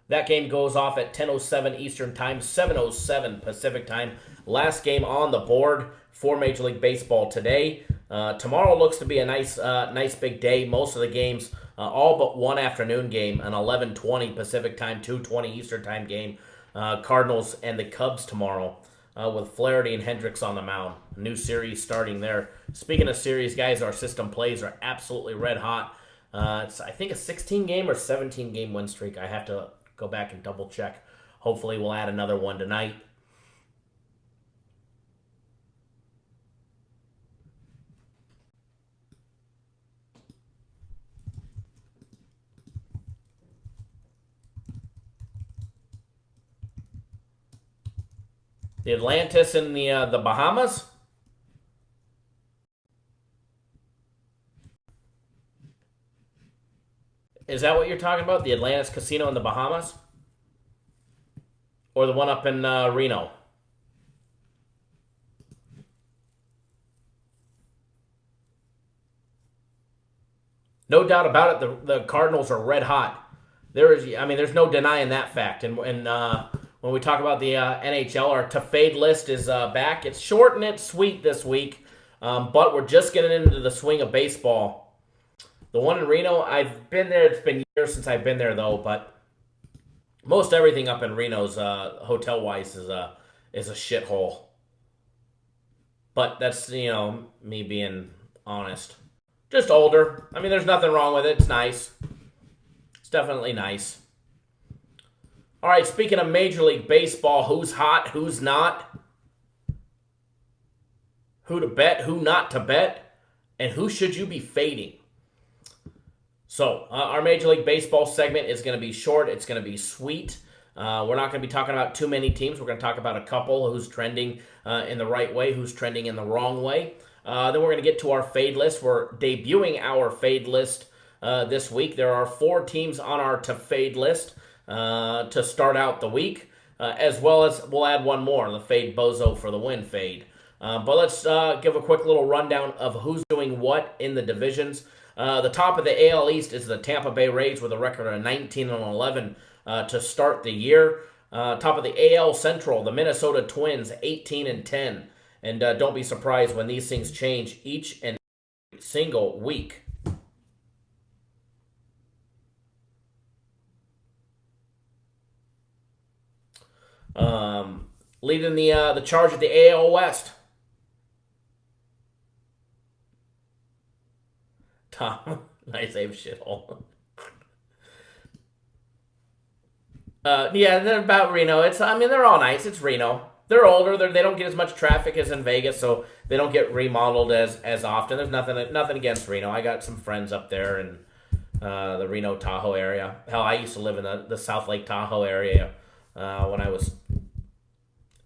S2: That game goes off at 10:07 Eastern time, 7:07 Pacific time. Last game on the board for Major League Baseball today. Tomorrow looks to be a nice big day. Most of the games, all but one afternoon game, an 11:20 Pacific time, 2:20 Eastern time game. Cardinals and the Cubs tomorrow. With Flaherty and Hendricks on the mound. A new series starting there. Speaking of series, guys, our system plays are absolutely red hot. It's, I think, a 16-game or 17-game win streak. I have to go back and double check. Hopefully we'll add another one tonight. The Atlantis in the Bahamas. Is that what you're talking about? The Atlantis Casino in the Bahamas? Or the one up in Reno? No doubt about it, the Cardinals are red hot. There's no denying that fact. And when we talk about the NHL, our to fade list is back. It's short and it's sweet this week, but we're just getting into the swing of baseball. The one in Reno, I've been there. It's been years since I've been there, though, but most everything up in Reno's hotel-wise is a shithole. But that's, me being honest. Just older. I mean, there's nothing wrong with it. It's nice. It's definitely nice. All right, speaking of Major League Baseball, who's hot, who's not, who to bet, who not to bet, and who should you be fading? So, our Major League Baseball segment is going to be short. It's going to be sweet. We're not going to be talking about too many teams. We're going to talk about a couple who's trending in the right way, who's trending in the wrong way. Then we're going to get to our fade list. We're debuting our fade list this week. There are 4 teams on our to fade list to start out the week, as well as we'll add one more, the fade bozo for the win fade. But let's give a quick little rundown of who's doing what in the divisions. The top of the AL East is the Tampa Bay Rays with a record of 19-11 to start the year. Top of the AL Central, the Minnesota Twins, 18-10. And don't be surprised when these things change each and every single week. Leading the charge at the AL West. Tom, nice ape shithole. Yeah, they're about Reno. They're all nice. It's Reno. They're older. They don't get as much traffic as in Vegas, so they don't get remodeled as often. There's nothing against Reno. I got some friends up there in the Reno Tahoe area. Hell, I used to live in the South Lake Tahoe area when I was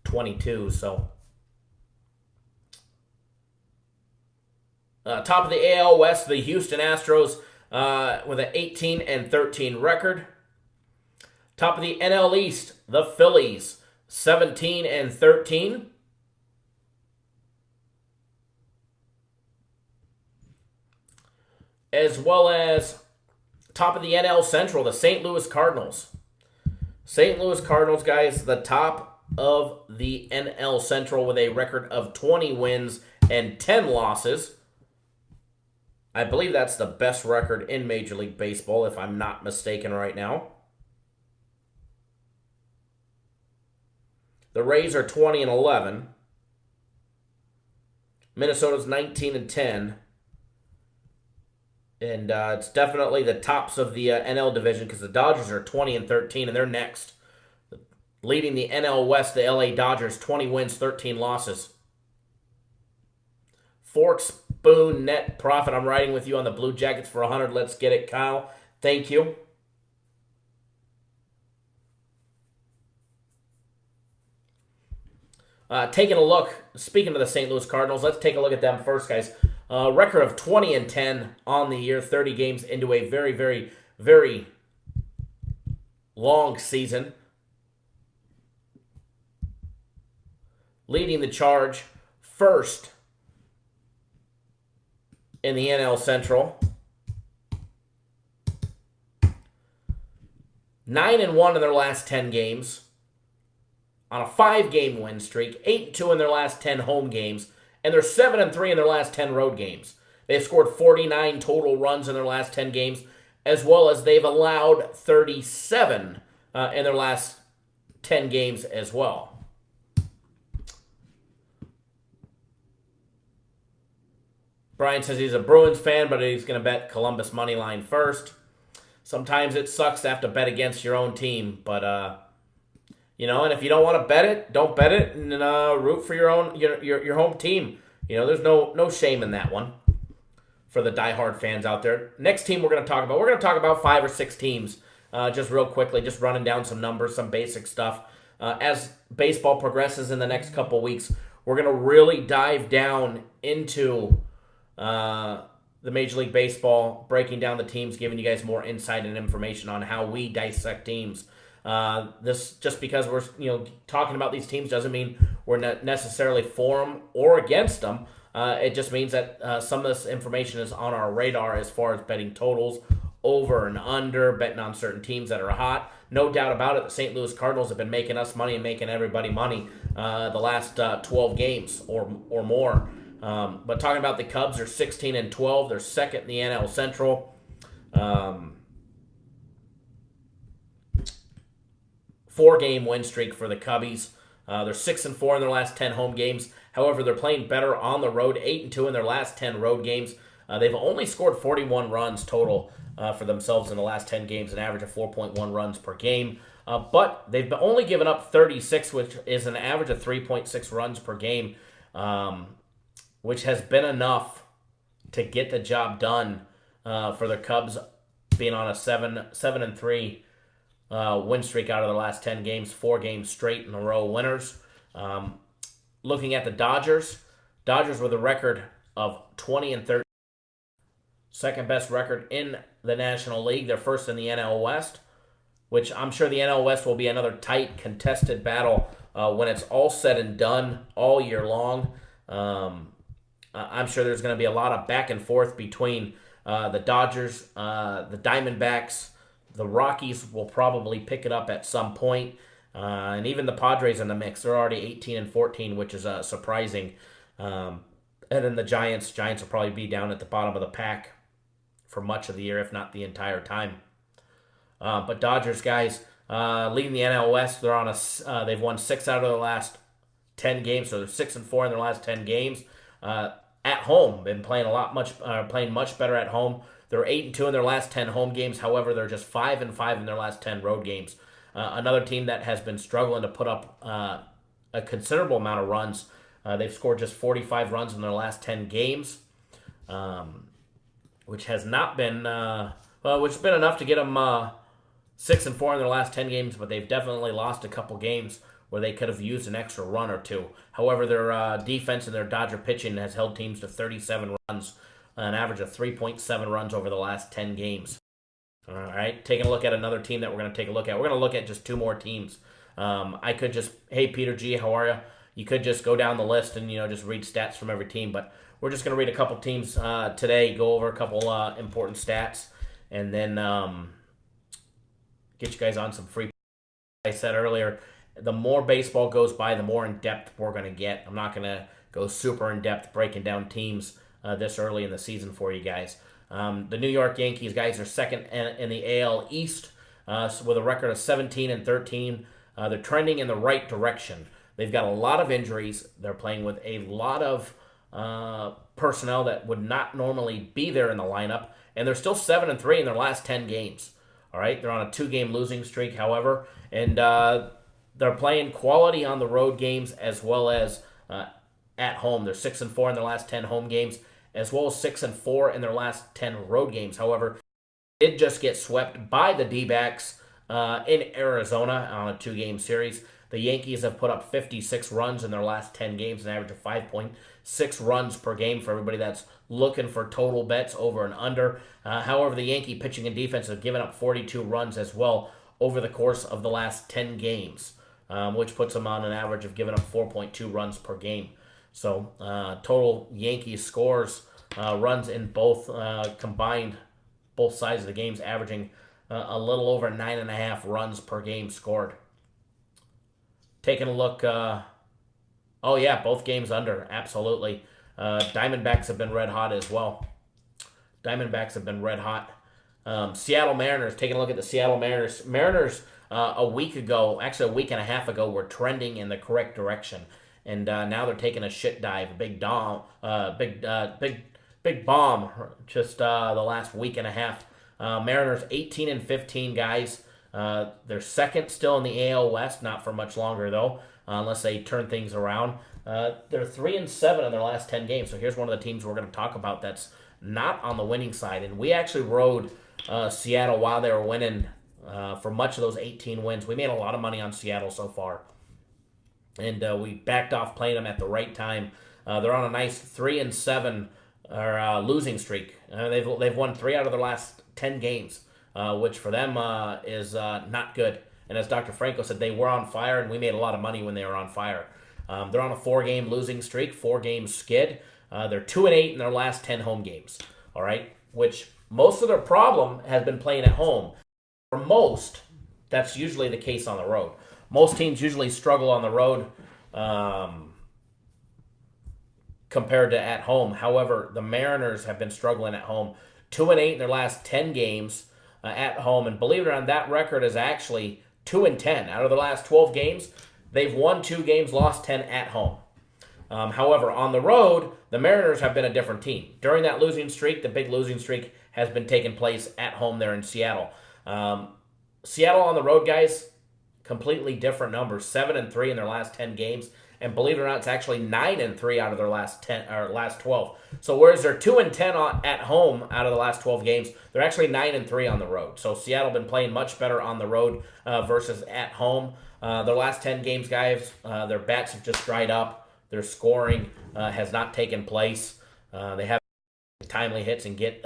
S2: 22. So top of the AL West, the Houston Astros with an 18-13 record. Top of the NL East, the Phillies, 17-13. As well as top of the NL Central, the St. Louis Cardinals. St. Louis Cardinals, guys, the top of the NL Central with a record of 20 wins and 10 losses. I believe that's the best record in Major League Baseball, if I'm not mistaken right now. The Rays are 20-11. Minnesota's 19-10. And it's definitely the tops of the NL division because the Dodgers are 20-13 and they're next. Leading the NL West, the LA Dodgers, 20 wins, 13 losses. Fork, spoon, net profit. I'm riding with you on the Blue Jackets for 100. Let's get it, Kyle. Thank you. Taking a look, speaking of the St. Louis Cardinals, let's take a look at them first, guys. Record of 20-10 on the year, 30 games into a very, very, very long season. Leading the charge first in the NL Central. 9-1 in their last 10 games. On a 5-game win streak, 8-2 in their last 10 home games, and they're 7-3 in their last 10 road games. They've scored 49 total runs in their last 10 games, as well as they've allowed 37 in their last 10 games as well. Brian says he's a Bruins fan, but he's going to bet Columbus money line first. Sometimes it sucks to have to bet against your own team, but and if you don't want to bet it, don't bet it, and root for your own your home team. There's no shame in that one for the diehard fans out there. Next team we're going to talk about 5 or 6 teams, just real quickly, just running down some numbers, some basic stuff. As baseball progresses in the next couple weeks, we're going to really dive down into the Major League Baseball, breaking down the teams, giving you guys more insight and information on how we dissect teams. This just because we're talking about these teams doesn't mean we're not necessarily for them or against them. It just means that some of this information is on our radar as far as betting totals, over and under, betting on certain teams that are hot. No doubt about it, the St. Louis Cardinals have been making us money and making everybody money the last 12 games or more. But talking about the Cubs, they're 16-12. They're second in the NL Central. 4-game win streak for the Cubbies. They're 6-4 in their last 10 home games. However, they're playing better on the road, 8-2 in their last 10 road games. They've only scored 41 runs total for themselves in the last 10 games, an average of 4.1 runs per game. But they've only given up 36, which is an average of 3.6 runs per game, which has been enough to get the job done for the Cubs being on a 7-3 win streak out of the last 10 games, 4 games straight in a row winners. Looking at the Dodgers with a record of 20-13, second best record in the National League. They're first in the NL West, which I'm sure the NL West will be another tight, contested battle when it's all said and done all year long. I'm sure there's going to be a lot of back and forth between the Dodgers, the Diamondbacks. The Rockies will probably pick it up at some point. And even the Padres in the mix. They're already 18-14, which is surprising. And then the Giants will probably be down at the bottom of the pack for much of the year, if not the entire time. But Dodgers, guys, leading the NL West. They're on they've won 6 out of the last 10 games, so they're 6-4 in their last 10 games. At home, been playing playing much better at home. They're 8-2 in their last 10 home games. However, they're just 5-5 in their last 10 road games. Another team that has been struggling to put up a considerable amount of runs. They've scored just 45 runs in their last 10 games, which has not been which has been enough to get them 6-4 in their last 10 games. But they've definitely lost a couple games where they could have used an extra run or two. However, their defense and their Dodger pitching has held teams to 37 runs, an average of 3.7 runs over the last 10 games. All right, taking a look at another team that we're going to take a look at. We're going to look at just 2 more teams. I could just, hey, Peter G., how are you? You could just go down the list and, just read stats from every team. But we're just going to read a couple teams today, go over a couple important stats, and then get you guys on some free. I said earlier, the more baseball goes by, the more in-depth we're going to get. I'm not going to go super in-depth breaking down teams this early in the season for you guys. The New York Yankees, guys, are second in the AL East with a record of 17-13. They're trending in the right direction. They've got a lot of injuries. They're playing with a lot of personnel that would not normally be there in the lineup, and they're still 7-3 in their last 10 games. All right, they're on a 2-game losing streak, however, and they're playing quality on the road games as well as at home. They're 6-4 in their last 10 home games, as well as 6-4 in their last 10 road games. However, they did just get swept by the D-backs in Arizona on a 2-game series. The Yankees have put up 56 runs in their last 10 games, an average of 5.6 runs per game for everybody that's looking for total bets over and under. However, the Yankee pitching and defense have given up 42 runs as well over the course of the last 10 games, which puts them on an average of giving up 4.2 runs per game. So total Yankees scores, runs in both combined, both sides of the games, averaging a little over 9.5 runs per game scored. Taking a look, oh yeah, both games under, absolutely. Diamondbacks have been red hot as well. Diamondbacks have been red hot. Seattle Mariners, taking a look at the Seattle Mariners. Mariners a week ago, actually a week and a half ago, were trending in the correct direction. And now they're taking a shit dive, a big bomb, just the last week and a half. Mariners 18-15, guys. They're second still in the AL West, not for much longer though, unless they turn things around. They're 3-7 in their last 10 games. So here's one of the teams we're going to talk about that's not on the winning side. And we actually rode Seattle while they were winning for much of those 18 wins. We made a lot of money on Seattle so far. And we backed off playing them at the right time. They're on a nice 3-7 losing streak. They've won 3 out of their last 10 games, which for them is not good. And as Dr. Franco said, they were on fire, and we made a lot of money when they were on fire. They're on a 4-game losing streak, 4-game skid. They're 2-8 in their last 10 home games. All right, which most of their problem has been playing at home. For most, that's usually the case on the road. Most teams usually struggle on the road compared to at home. However, the Mariners have been struggling at home. 2-8 in their last 10 games at home. And believe it or not, that record is actually 2-10. Out of the last 12 games, they've won 2 games, lost 10 at home. However, on the road, the Mariners have been a different team. During that losing streak, the big losing streak has been taking place at home there in Seattle. Seattle on the road, guys, completely different numbers. 7-3 in their last 10 games, and believe it or not, it's actually 9-3 out of their last 12. So whereas they're 2-10 at home out of the last 12 games, they're actually 9-3 on the road. So Seattle been playing much better on the road versus at home. Their last 10 games, guys, their bats have just dried up. Their scoring has not taken place. They have timely hits and get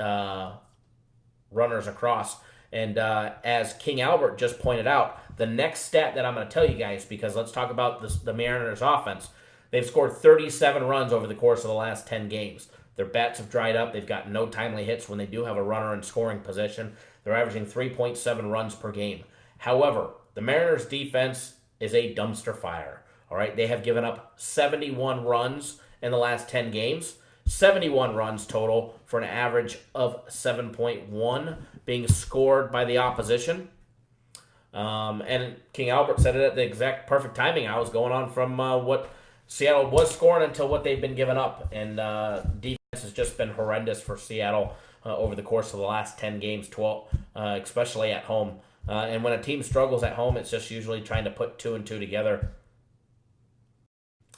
S2: runners across. And as King Albert just pointed out, the next stat that I'm going to tell you guys, because let's talk about the Mariners offense. They've scored 37 runs over the course of the last 10 games. Their bats have dried up. They've got no timely hits when they do have a runner in scoring position. They're averaging 3.7 runs per game. However, the Mariners defense is a dumpster fire. All right, they have given up 71 runs in the last 10 games. 71 runs total for an average of 7.1 being scored by the opposition. And King Albert said it at the exact perfect timing. I was going on from what Seattle was scoring until what they've been giving up. And defense has just been horrendous for Seattle over the course of the last 10 games, 12, especially at home. And when a team struggles at home, it's just usually trying to put 2 and 2 together.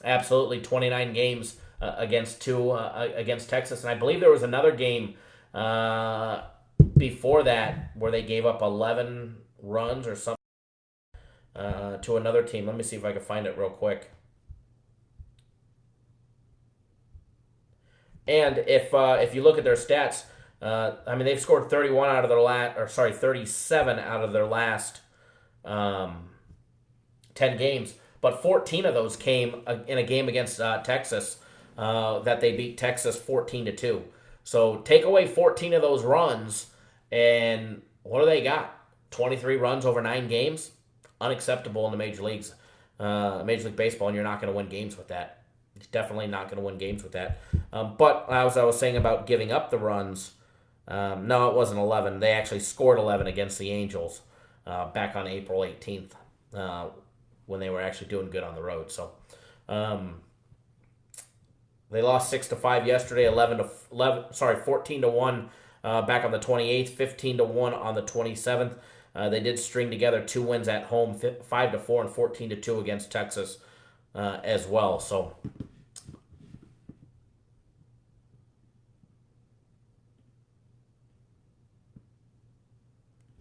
S2: Absolutely, 29 games against Texas. And I believe there was another game before that where they gave up 11 runs or something to another team. Let me see if I can find it real quick. And if you look at their stats, I mean, they've scored 37 out of their last 10 games, but 14 of those came in a game against Texas that they beat Texas 14-2. So take away 14 of those runs, and what do they got? 23 runs over 9 games? Unacceptable in the major leagues, Major League Baseball, and you're not going to win games with that. Definitely not going to win games with that. But as I was saying about giving up the runs, no, it wasn't 11. They actually scored 11 against the Angels back on April 18th when they were actually doing good on the road. So they lost 6-5 yesterday, 14-1 back on the 28th, 15-1 on the 27th. They did string together 2 wins at home, 5-4 and 14-2 against Texas as well. So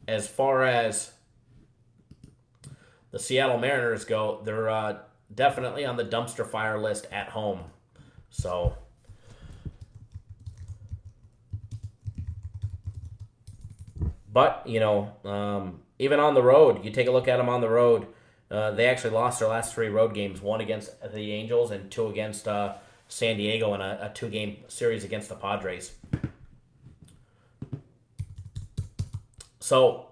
S2: as far as the Seattle Mariners go, they're definitely on the dumpster fire list at home. So but, even on the road, you take a look at them on the road, they actually lost their last 3 road games, 1 against the Angels and 2 against San Diego, and a 2-game series against the Padres. So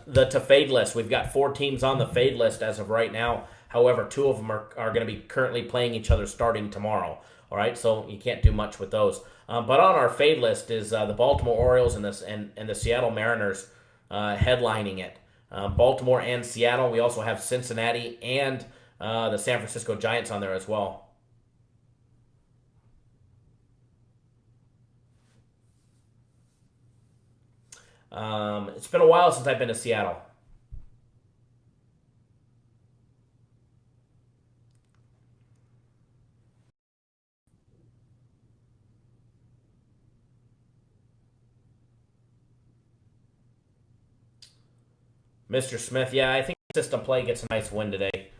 S2: the to fade list, we've got 4 teams on the fade list as of right now. However, 2 of them are going to be currently playing each other starting tomorrow. All right, so you can't do much with those. But on our fade list is the Baltimore Orioles and the Seattle Mariners headlining it. Baltimore and Seattle. We also have Cincinnati and the San Francisco Giants on there as well. It's been a while since I've been to Seattle. Mr. Smith, yeah, I think System Play gets a nice win today.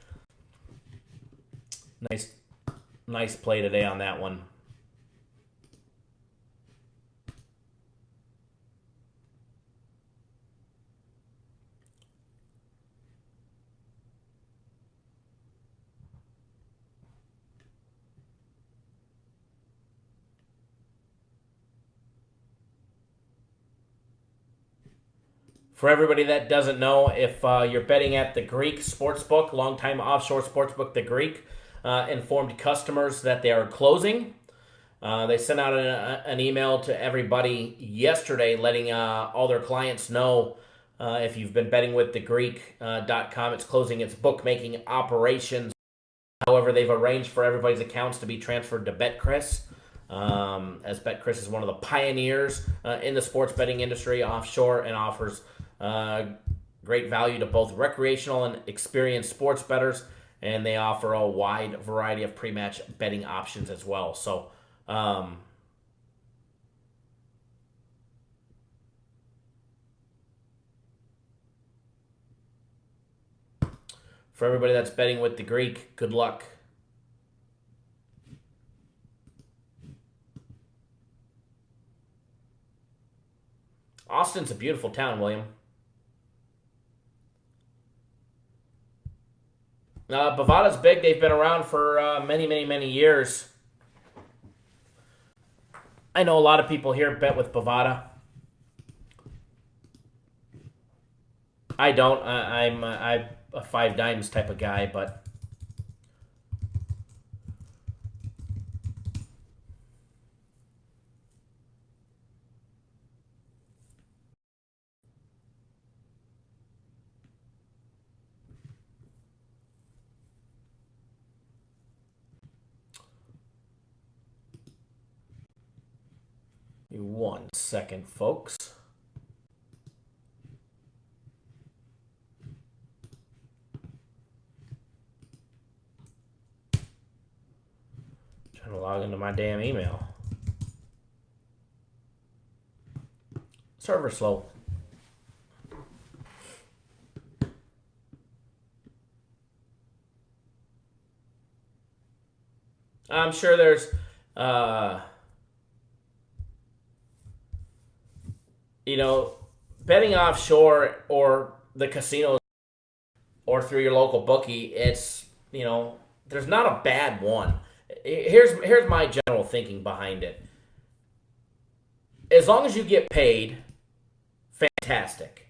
S2: Nice play today on that one. For everybody that doesn't know, if you're betting at the Greek Sportsbook, longtime offshore sportsbook, the Greek, informed customers that they are closing. They sent out an email to everybody yesterday letting all their clients know if you've been betting with thegreek.com, it's closing its bookmaking operations. However, they've arranged for everybody's accounts to be transferred to BetCris, as BetCris is one of the pioneers in the sports betting industry offshore and offers great value to both recreational and experienced sports bettors, and they offer a wide variety of pre-match betting options as well. So, for everybody that's betting with the Greek, good luck. Austin's a beautiful town, William. Bovada's big. They've been around for many years. I know a lot of people here bet with Bovada. I don't. a five dimes type of guy, but one second, folks. Trying to log into my damn email. Server slow. I'm sure there's betting offshore or the casinos or through your local bookie, it's, there's not a bad one. Here's my general thinking behind it. As long as you get paid, fantastic.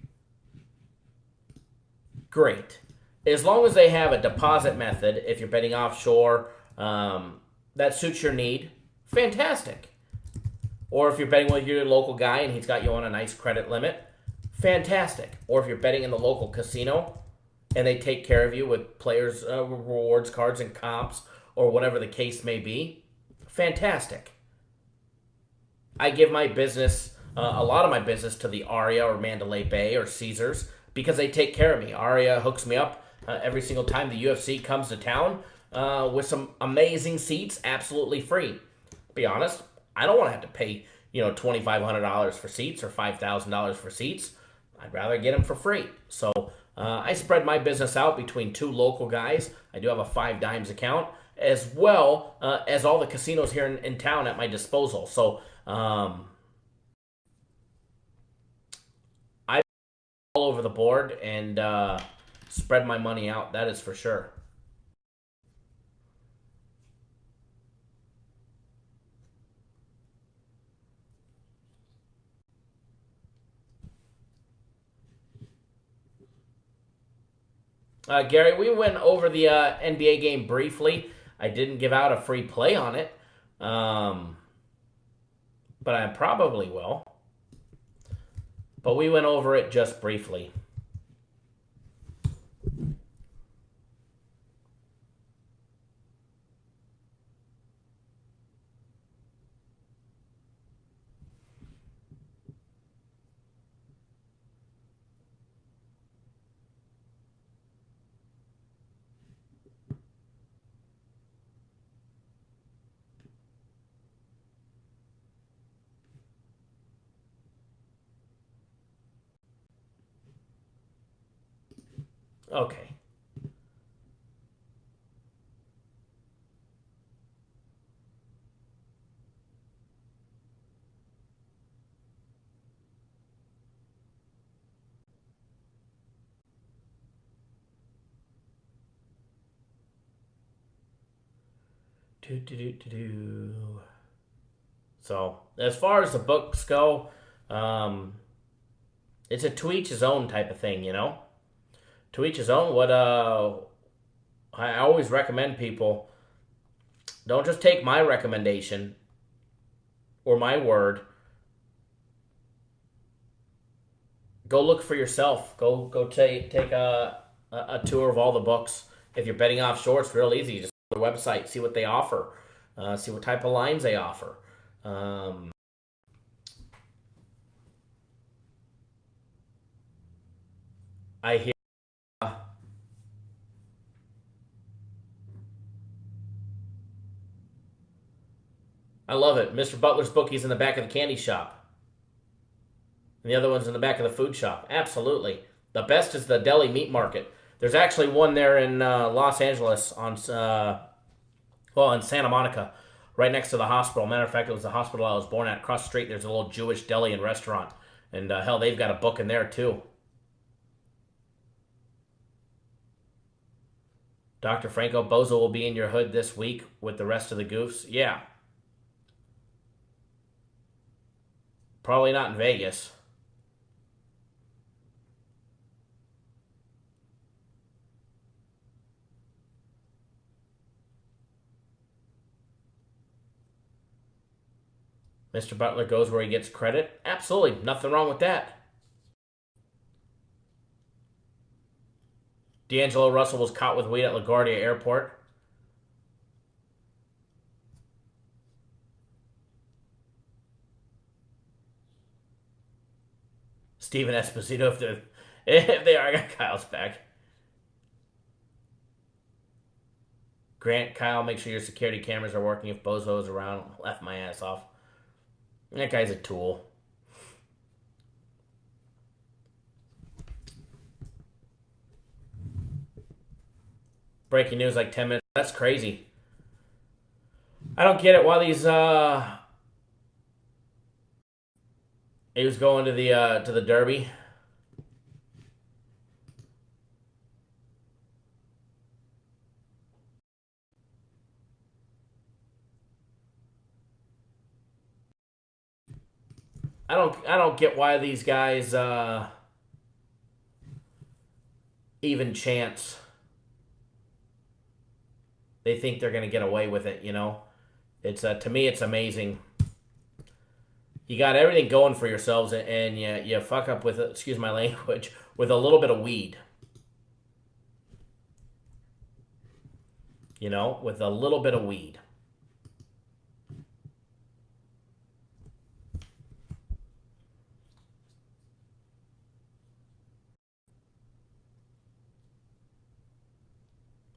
S2: Great. As long as they have a deposit method, if you're betting offshore, that suits your need, fantastic. Or if you're betting with your local guy and he's got you on a nice credit limit, fantastic. Or if you're betting in the local casino and they take care of you with players' rewards cards and comps or whatever the case may be, fantastic. I give my business, a lot of my business, to the Aria or Mandalay Bay or Caesars because they take care of me. Aria hooks me up every single time the UFC comes to town with some amazing seats, absolutely free. Be honest, I don't want to have to pay $2,500 for seats or $5,000 for seats. I'd rather get them for free. So I spread my business out between two local guys. I do have a 5 dimes account, as well as all the casinos here in town at my disposal. So I'm all over the board and spread my money out, that is for sure. Gary, we went over the NBA game briefly. I didn't give out a free play on it, but I probably will. But we went over it just briefly. Okay. So, as far as the books go, it's a to each his own type of thing, To each his own. What I always recommend people, don't just take my recommendation or my word. Go look for yourself. Go take a tour of all the books. If you're betting offshore, it's real easy. Just go to their website, see what they offer, see what type of lines they offer. I hear. I love it. Mr. Butler's Bookies in the back of the candy shop. And the other one's in the back of the food shop. Absolutely. The best is the deli meat market. There's actually one there in Los Angeles in Santa Monica, right next to the hospital. Matter of fact, it was the hospital I was born at. Across the street, there's a little Jewish deli and restaurant. And hell, they've got a book in there too. Dr. Franco, Bozo will be in your hood this week with the rest of the goofs. Yeah. Probably not in Vegas. Mr. Butler goes where he gets credit. Absolutely. Nothing wrong with that. D'Angelo Russell was caught with weed at LaGuardia Airport. Steven Esposito, if they are, I got Kyle's back. Grant, Kyle, make sure your security cameras are working. If Bozo is around, left my ass off. That guy's a tool. Breaking news like 10 minutes. That's crazy. I don't get it. Why these he was going to the Derby. I don't get why these guys even chance. They think they're going to get away with it, you know? It's to me, it's amazing. You got everything going for yourselves, and you fuck up with, excuse my language, with a little bit of weed. You know, with a little bit of weed.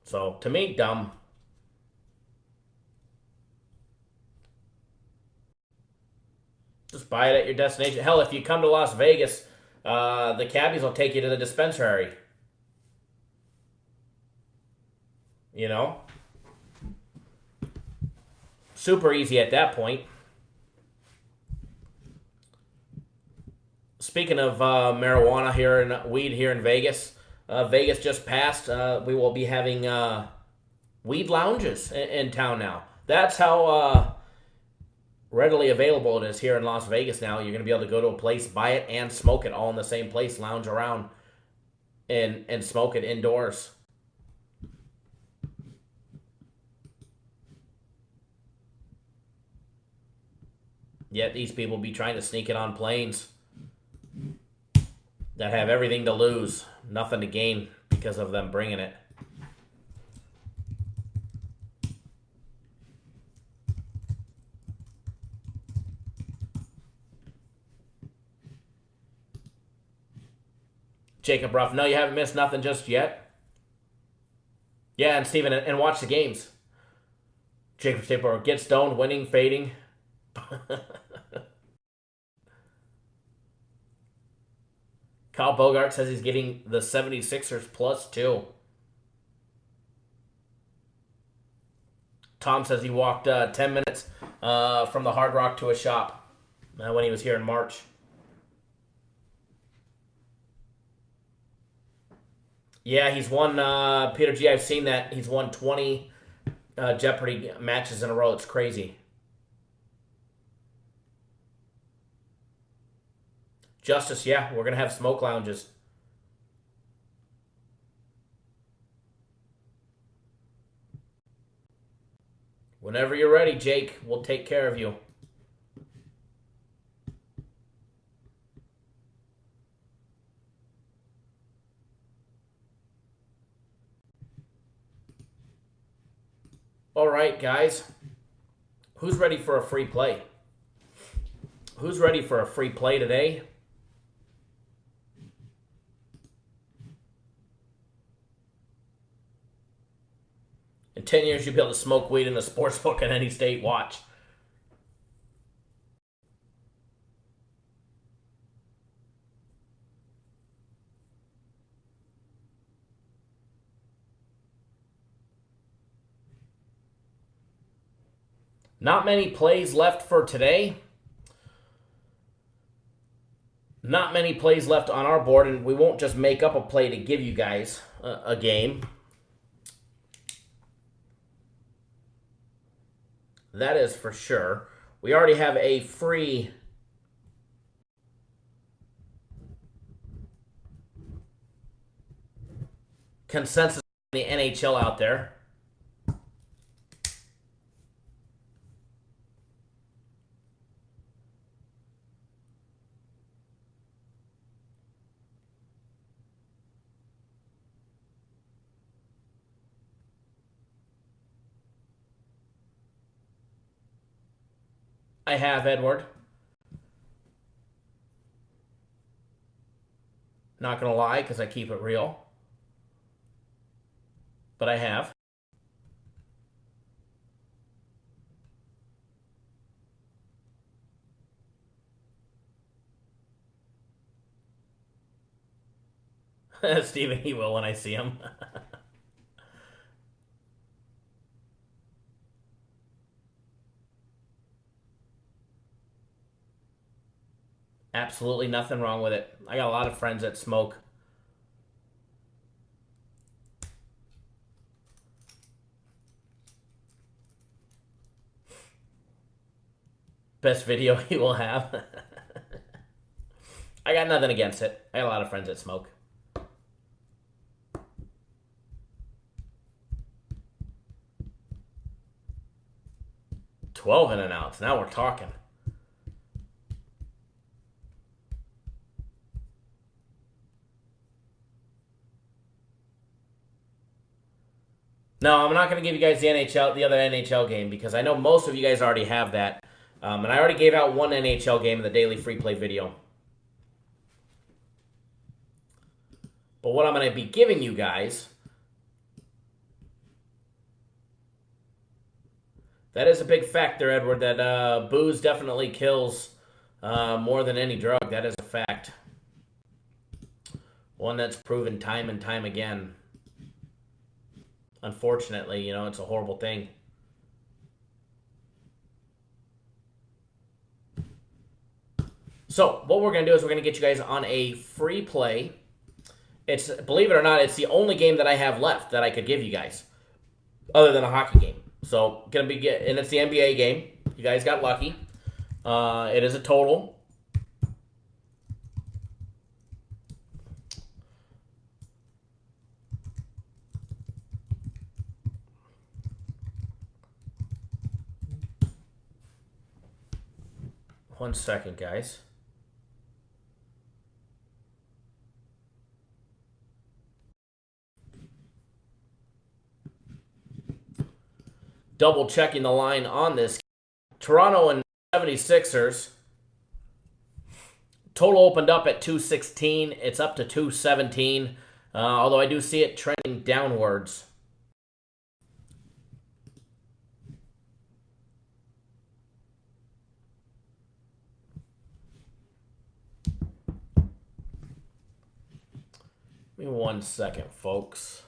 S2: So, to me, dumb. Just buy it at your destination. Hell, if you come to Las Vegas, the cabbies will take you to the dispensary. You know? Super easy at that point. Speaking of marijuana here and weed here in Vegas, Vegas just passed. We will be having weed lounges in town now. That's how readily available it is here in Las Vegas now. You're going to be able to go to a place, buy it, and smoke it all in the same place, lounge around, and smoke it indoors. Yet these people be trying to sneak it on planes that have everything to lose, nothing to gain because of them bringing it. Jacob Ruff, no, you haven't missed nothing just yet. Yeah, and Steven, and watch the games. Jacob Stapler, get stoned, winning, fading. Kyle Bogart says he's getting the 76ers plus 2. Tom says he walked 10 minutes from the Hard Rock to a shop when he was here in March. Yeah, he's won, Peter G, I've seen that. He's won 20 Jeopardy matches in a row. It's crazy. Justice, yeah, we're going to have smoke lounges. Whenever you're ready, Jake, we'll take care of you. All right, guys. Who's ready for a free play? Who's ready for a free play today? In 10 years, you'll be able to smoke weed in a sports book in any state. Watch. Not many plays left for today. Not many plays left on our board, and we won't just make up a play to give you guys a game. That is for sure. We already have a free consensus in the NHL out there. I have, Edward. Not going to lie, because I keep it real. But I have. Steven, he will when I see him. Absolutely nothing wrong with it. I got a lot of friends that smoke. Best video he will have. I got nothing against it. I got a lot of friends that smoke. $12 in an ounce. Now we're talking. No, I'm not going to give you guys the other NHL game, because I know most of you guys already have that. And I already gave out one NHL game in the daily free play video. But what I'm going to be giving you guys, that is a big factor, Edward, that booze definitely kills more than any drug. That is a fact. One that's proven time and time again. Unfortunately, you know, it's a horrible thing. So, what we're going to do is we're going to get you guys on a free play. It's, believe it or not, it's the only game that I have left that I could give you guys, other than a hockey game. So, going to be, and it's the NBA game. You guys got lucky. It is a total. One second, guys. Double checking the line on this. Toronto and 76ers. Total opened up at 216. It's up to 217. Although I do see it trending downwards. Give me 1 second, folks.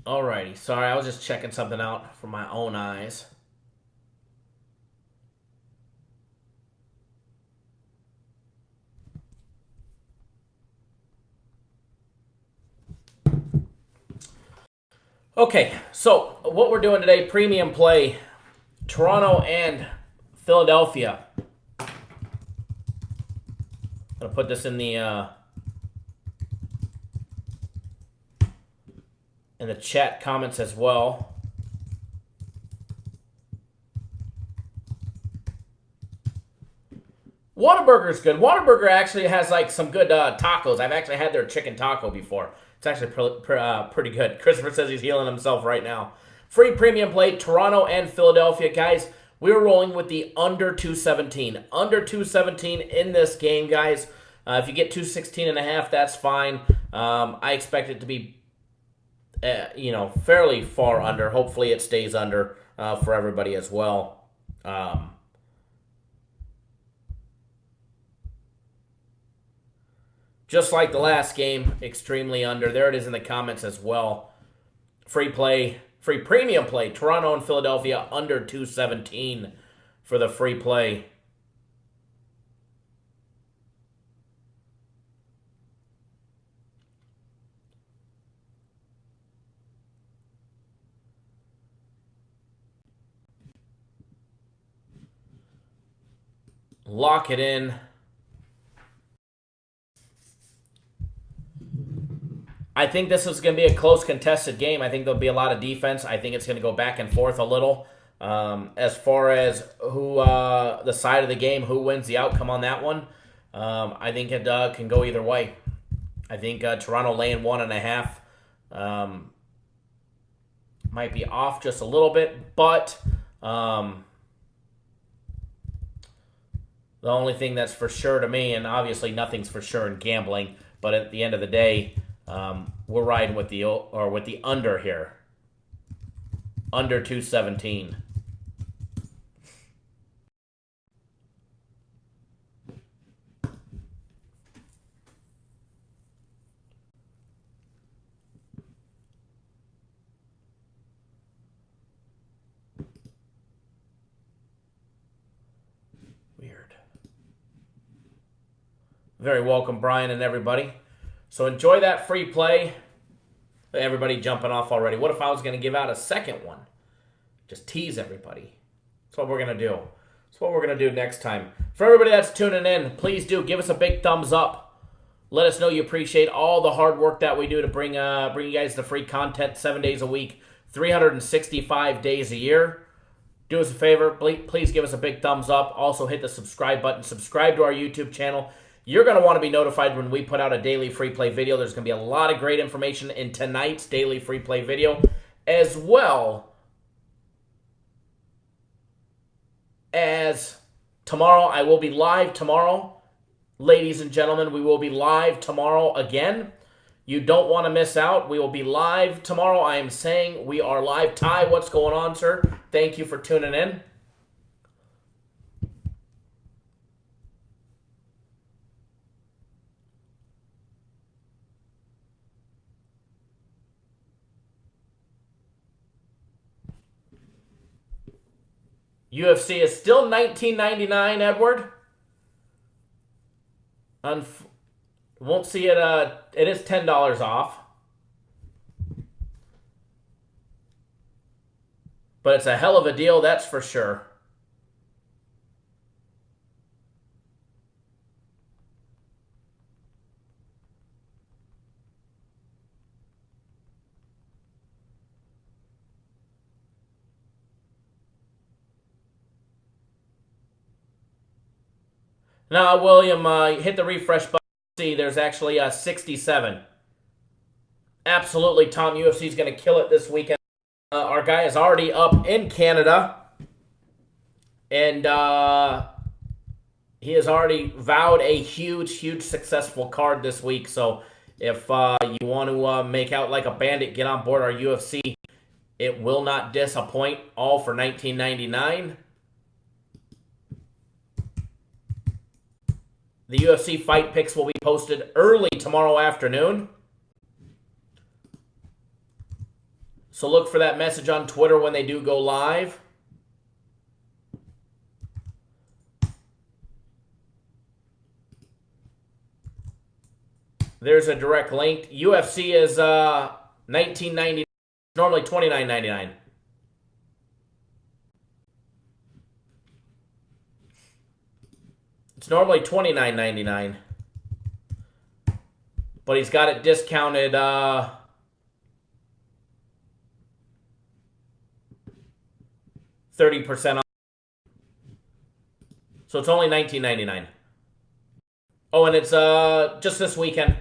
S2: Alrighty, sorry, I was just checking something out from my own eyes. Okay, so what we're doing today, premium play, Toronto and Philadelphia. I'm going to put this in the chat comments as well. Whataburger's good. Whataburger actually has like some good tacos. I've actually had their chicken taco before. It's actually pretty good. Christopher says he's healing himself right now. Free premium play, Toronto and Philadelphia. Guys, we're rolling with the under 217. Under 217 in this game, guys. If you get 216.5, that's fine. I expect it to be, you know, fairly far under. Hopefully it stays under for everybody as well. Just like the last game, extremely under. There it is in the comments as well. Free play, free premium play, Toronto and Philadelphia under 217 for the free play. Lock it in. I think this is going to be a close contested game. I think there'll be a lot of defense. I think it's going to go back and forth a little. As far as who the side of the game, who wins the outcome on that one, I think it can go either way. I think Toronto laying 1.5 might be off just a little bit, but the only thing that's for sure to me, and obviously nothing's for sure in gambling, but at the end of the day, we're riding with the under here, under 217. Very welcome, Brian and everybody. So enjoy that free play. Everybody jumping off already. What if I was going to give out a second one? Just tease everybody. That's what we're going to do. That's what we're going to do next time. For everybody that's tuning in, please do give us a big thumbs up. Let us know you appreciate all the hard work that we do to bring you guys the free content 7 days a week, 365 days a year. Do us a favor. Please give us a big thumbs up. Also hit the subscribe button. Subscribe to our YouTube channel. You're going to want to be notified when we put out a daily free play video. There's going to be a lot of great information in tonight's daily free play video, as well as tomorrow. I will be live tomorrow. Ladies and gentlemen, we will be live tomorrow again. You don't want to miss out. We will be live tomorrow. I am saying we are live. Ty, what's going on, sir? Thank you for tuning in. UFC is still $19.99, Edward. Won't see it. It is $10 off. But it's a hell of a deal, that's for sure. Now, William, hit the refresh button. See, there's actually 67. Absolutely, Tom. UFC's going to kill it this weekend. Our guy is already up in Canada. And he has already vowed a huge, huge successful card this week. So if you want to make out like a bandit, get on board our UFC. It will not disappoint. All for $19.99. The UFC fight picks will be posted early tomorrow afternoon. So look for that message on Twitter when they do go live. There's a direct link. UFC is $19.99. Normally $29.99. It's normally $29.99, but he's got it discounted 30% off. So it's only $19.99. Oh, and it's just this weekend,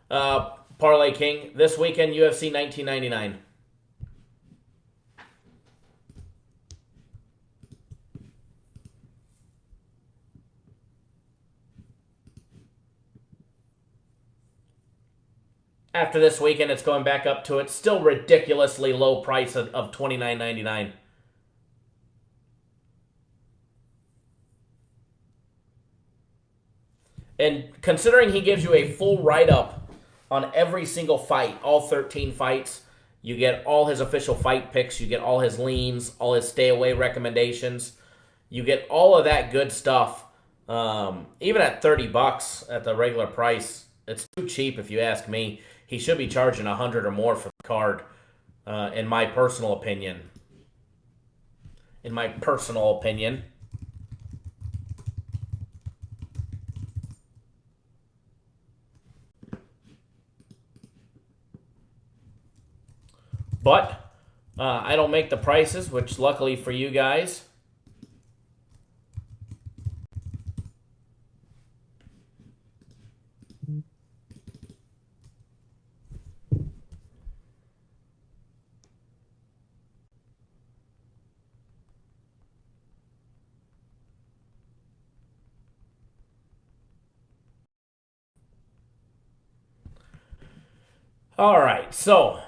S2: Parlay King. This weekend, UFC $19.99. After this weekend, it's going back up to its still ridiculously low price of $29.99. And considering he gives you a full write-up on every single fight, all 13 fights, you get all his official fight picks, you get all his leans, all his stay-away recommendations, you get all of that good stuff. Even at $30 at the regular price, it's too cheap if you ask me. He should be charging $100 or more for the card, in my personal opinion. In my personal opinion. But I don't make the prices, which luckily for you guys. All right, so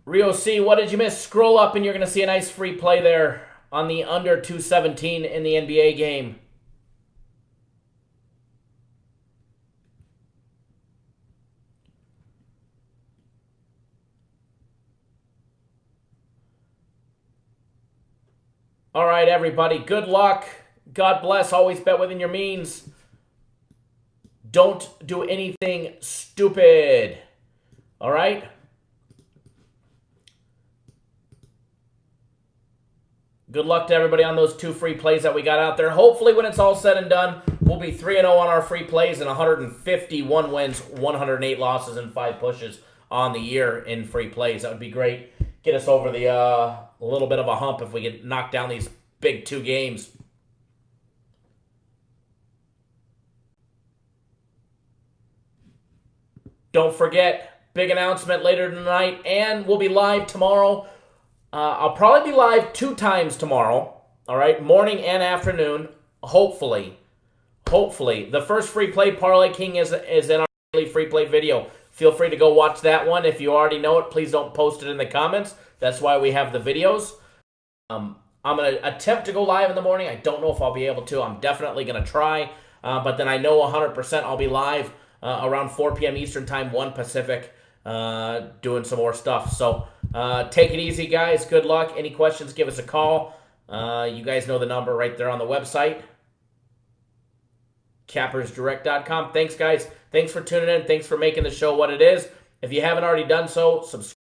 S2: Rio C, what did you miss? Scroll up and you're going to see a nice free play there on the under 217 in the NBA game. All right, everybody, good luck. God bless. Always bet within your means. Don't do anything stupid. All right? Good luck to everybody on those 2 free plays that we got out there. Hopefully, when it's all said and done, we'll be 3-0 on our free plays and 151 wins, 108 losses, and 5 pushes on the year in free plays. That would be great. Get us over the little bit of a hump if we could knock down these big 2 games. Don't forget, big announcement later tonight, and we'll be live tomorrow. I'll probably be live 2 times tomorrow, all right, morning and afternoon, hopefully. The first free play, Parlay King, is in our daily free play video. Feel free to go watch that one. If you already know it, please don't post it in the comments. That's why we have the videos. I'm going to attempt to go live in the morning. I don't know if I'll be able to. I'm definitely going to try, but then I know 100% I'll be live around 4 p.m. Eastern Time, 1 Pacific, doing some more stuff. So take it easy, guys. Good luck. Any questions, give us a call. You guys know the number right there on the website, cappersdirect.com. Thanks, guys. Thanks for tuning in. Thanks for making the show what it is. If you haven't already done so, subscribe.